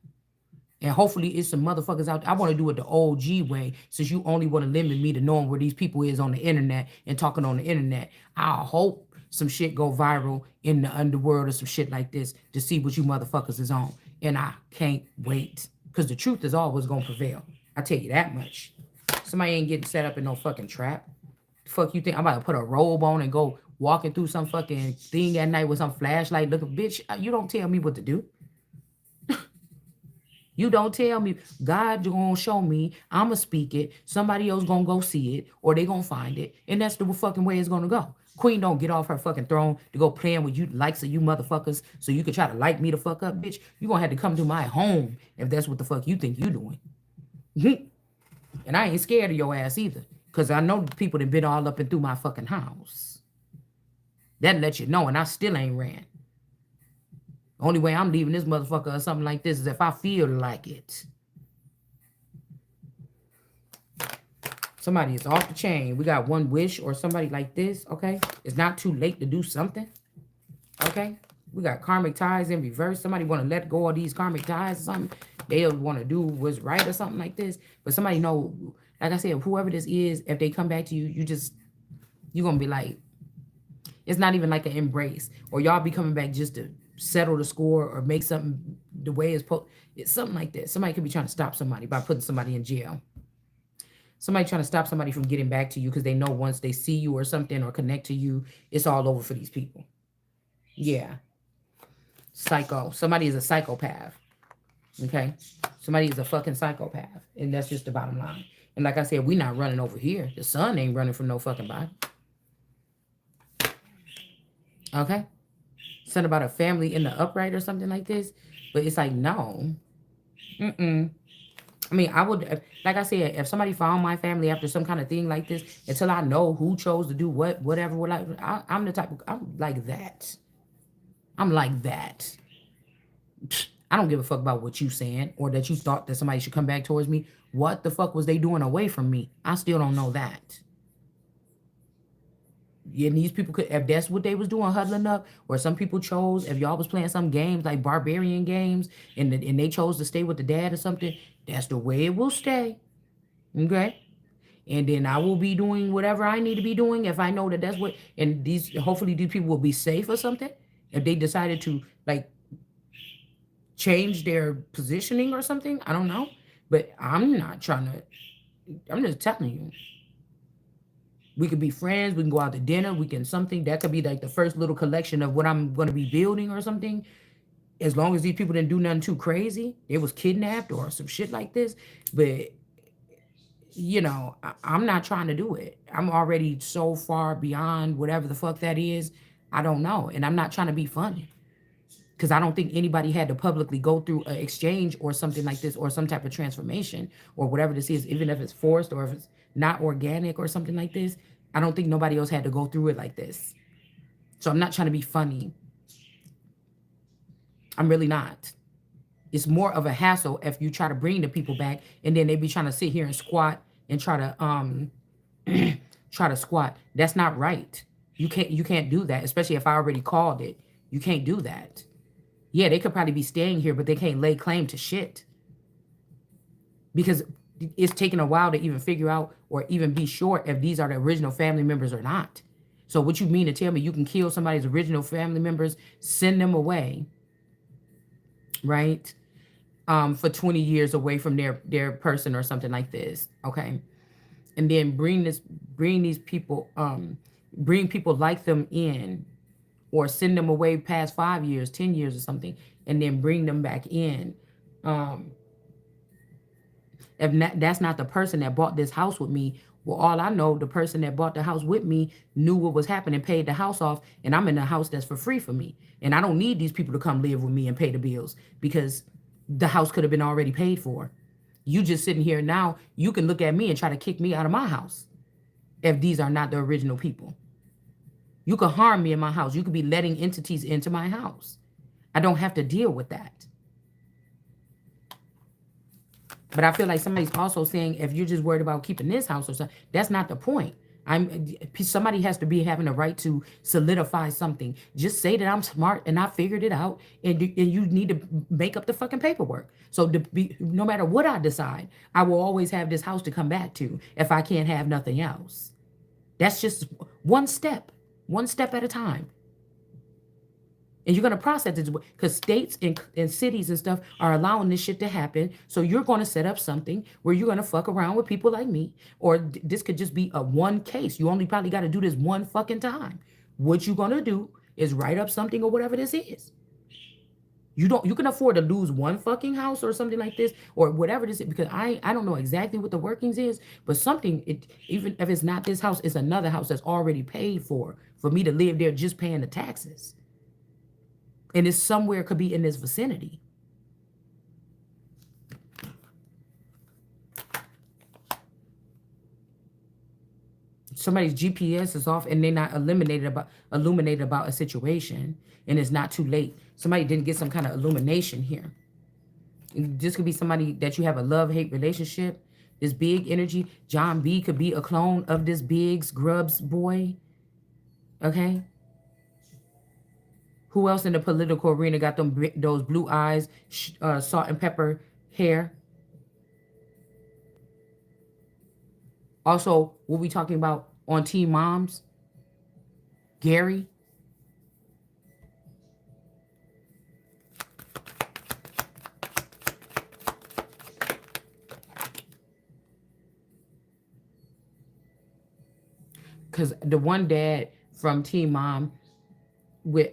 A: And hopefully it's some motherfuckers out there. I want to do it the OG way, since you only want to limit me to knowing where these people is on the internet and talking on the internet. I hope some shit go viral in the underworld or some shit like this to see what you motherfuckers is on. And I can't wait, because the truth is always going to prevail. I tell you that much. Somebody ain't getting set up in no fucking trap. The fuck you think I'm about to put a robe on and go walking through some fucking thing at night with some flashlight looking? Bitch, you don't tell me what to do. You don't tell me. God gonna show me. I'ma speak it. Somebody else gonna go see it, or they gonna find it, and that's the fucking way it's gonna go. Queen don't get off her fucking throne to go playing with you likes of you motherfuckers so you can try to light me the fuck up, bitch. You gonna have to come to my home if that's what the fuck you think you doing. And I ain't scared of your ass either, because I know the people that been all up and through my fucking house. That let you know, and I still ain't ran. Only way I'm leaving this motherfucker or something like this is if I feel like it. Somebody is off the chain. We got one wish or somebody like this, okay? It's not too late to do something. Okay? We got karmic ties in reverse. Somebody want to let go of these karmic ties or something. They'll want to do what's right or something like this. But somebody know, like I said, whoever this is, if they come back to you, you're going to be like, it's not even like an embrace. Or y'all be coming back just to settle the score or make something the way it's something like that. Somebody could be trying to stop somebody by putting somebody in jail. Somebody trying to stop somebody from getting back to you because they know once they see you or something or connect to you, it's all over for these people. Yeah. Psycho. Somebody is a psychopath. Okay? Somebody is a fucking psychopath. And that's just the bottom line. And like I said, we not running over here. The sun ain't running from no fucking body. Okay? Something about a family in the upright or something like this. But it's like, no. Mm-mm. I mean, I would, like I said, if somebody found my family after some kind of thing like this, until I know who chose to do what, whatever, I'm the type of, I'm like that. I'm like that. I don't give a fuck about what you saying or that you thought that somebody should come back towards me. What the fuck was they doing away from me? I still don't know that. And these people could, if that's what they was doing, huddling up, or some people chose, if y'all was playing some games like barbarian games, and they chose to stay with the dad or something, that's the way it will stay. Okay. And then I will be doing whatever I need to be doing if I know that that's what. And these, hopefully, these people will be safe or something. If they decided to like change their positioning or something, I don't know. But I'm not trying to. I'm just telling you. We could be friends. We can go out to dinner. We can something that could be like the first little collection of what I'm going to be building or something. As long as these people didn't do nothing too crazy, they was kidnapped or some shit like this. But I'm not trying to do it. I'm already so far beyond whatever the fuck that is. I don't know. And I'm not trying to be funny because I don't think anybody had to publicly go through an exchange or something like this or some type of transformation or whatever this is, even if it's forced or if it's not organic or something like this. I don't think nobody else had to go through it like this. So I'm not trying to be funny. I'm really not. It's more of a hassle if you try to bring the people back and then they be trying to sit here and squat and try to try to squat. That's not right. You can't do that, especially if I already called it. You can't do that. Yeah, they could probably be staying here, but they can't lay claim to shit because it's taking a while to even figure out or even be sure if these are the original family members or not. So what you mean to tell me you can kill somebody's original family members, send them away, right? For 20 years away from their person or something like this, okay? And then bring these people, bring people like them in, or send them away past 5 years, 10 years or something, and then bring them back in. Um, if not, that's not the person that bought this house with me, well, all I know, the person that bought the house with me knew what was happening, paid the house off, and I'm in a house that's for free for me. And I don't need these people to come live with me and pay the bills because the house could have been already paid for. You just sitting here now, you can look at me and try to kick me out of my house if these are not the original people. You could harm me in my house. You could be letting entities into my house. I don't have to deal with that. But I feel like somebody's also saying if you're just worried about keeping this house or something, that's not the point. Somebody has to be having a right to solidify something. Just say that I'm smart and I figured it out, and you need to make up the fucking paperwork. So no matter what I decide, I will always have this house to come back to if I can't have nothing else. That's just one step at a time. And you're going to process it because states and cities and stuff are allowing this shit to happen. So you're going to set up something where you're going to fuck around with people like me. Or this could just be a one case. You only probably got to do this one fucking time. What you're going to do is write up something or whatever this is. You can afford to lose one fucking house or something like this or whatever this is, because I don't know exactly what the workings is, but something, even if it's not this house, it's another house that's already paid for me to live there just paying the taxes. And it's somewhere, could be in this vicinity. Somebody's GPS is off and they're not illuminated about a situation, and it's not too late. Somebody didn't get some kind of illumination here. This could be somebody that you have a love-hate relationship. This big energy. John B could be a clone of this big Scrubs boy. Okay? Who else in the political arena got those blue eyes, salt and pepper hair? Also, what we talking about on Teen Moms? Gary. Because the one dad from Teen Mom with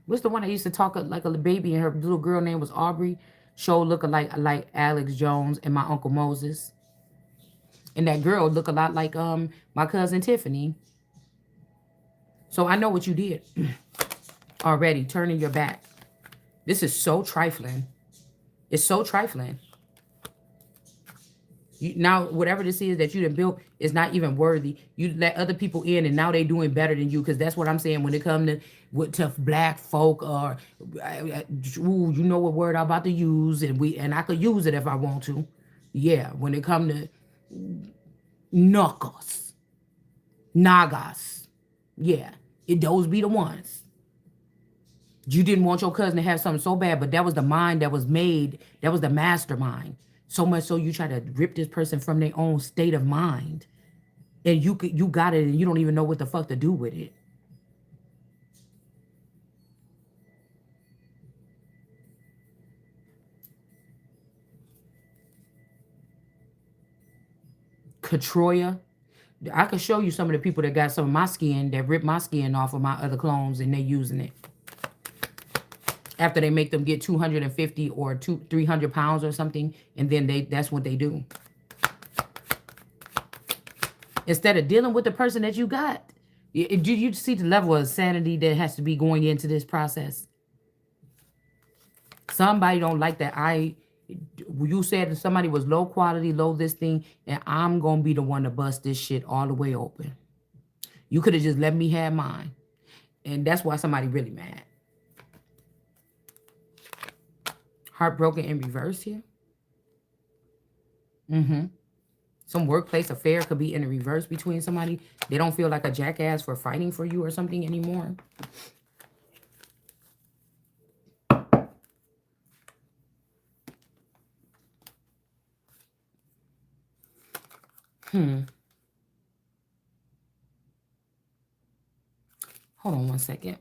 A: what's the one that used to talk like a baby and her little girl name was Aubrey? Show look like Alex Jones and my Uncle Moses. And that girl look a lot like my cousin Tiffany. So I know what you did already, turning your back. This is so trifling. It's so trifling. Now, whatever this is that you done built is not even worthy. You let other people in, and now they doing better than you. Because that's what I'm saying when it comes to black folk, or ooh, you know what word I'm about to use, and I could use it if I want to. Yeah, when it come to knuckles, nagas, yeah, those be the ones. You didn't want your cousin to have something so bad, but that was the mind that was made. That was the mastermind. So much so you try to rip this person from their own state of mind, and you got it, and you don't even know what the fuck to do with it. Katroya, I could show you some of the people that got some of my skin that ripped my skin off of my other clones, and they using it after they make them get 250 or 300 pounds or something, and then that's what they do. Instead of dealing with the person that you got. Do you see the level of sanity that has to be going into this process? Somebody don't like that. You said that somebody was low quality, low this thing, and I'm gonna be the one to bust this shit all the way open. You could have just let me have mine. And that's why somebody really mad. Heartbroken in reverse here. Some workplace affair could be in the reverse between somebody. They don't feel like a jackass for fighting for you or something anymore. Hold on one second.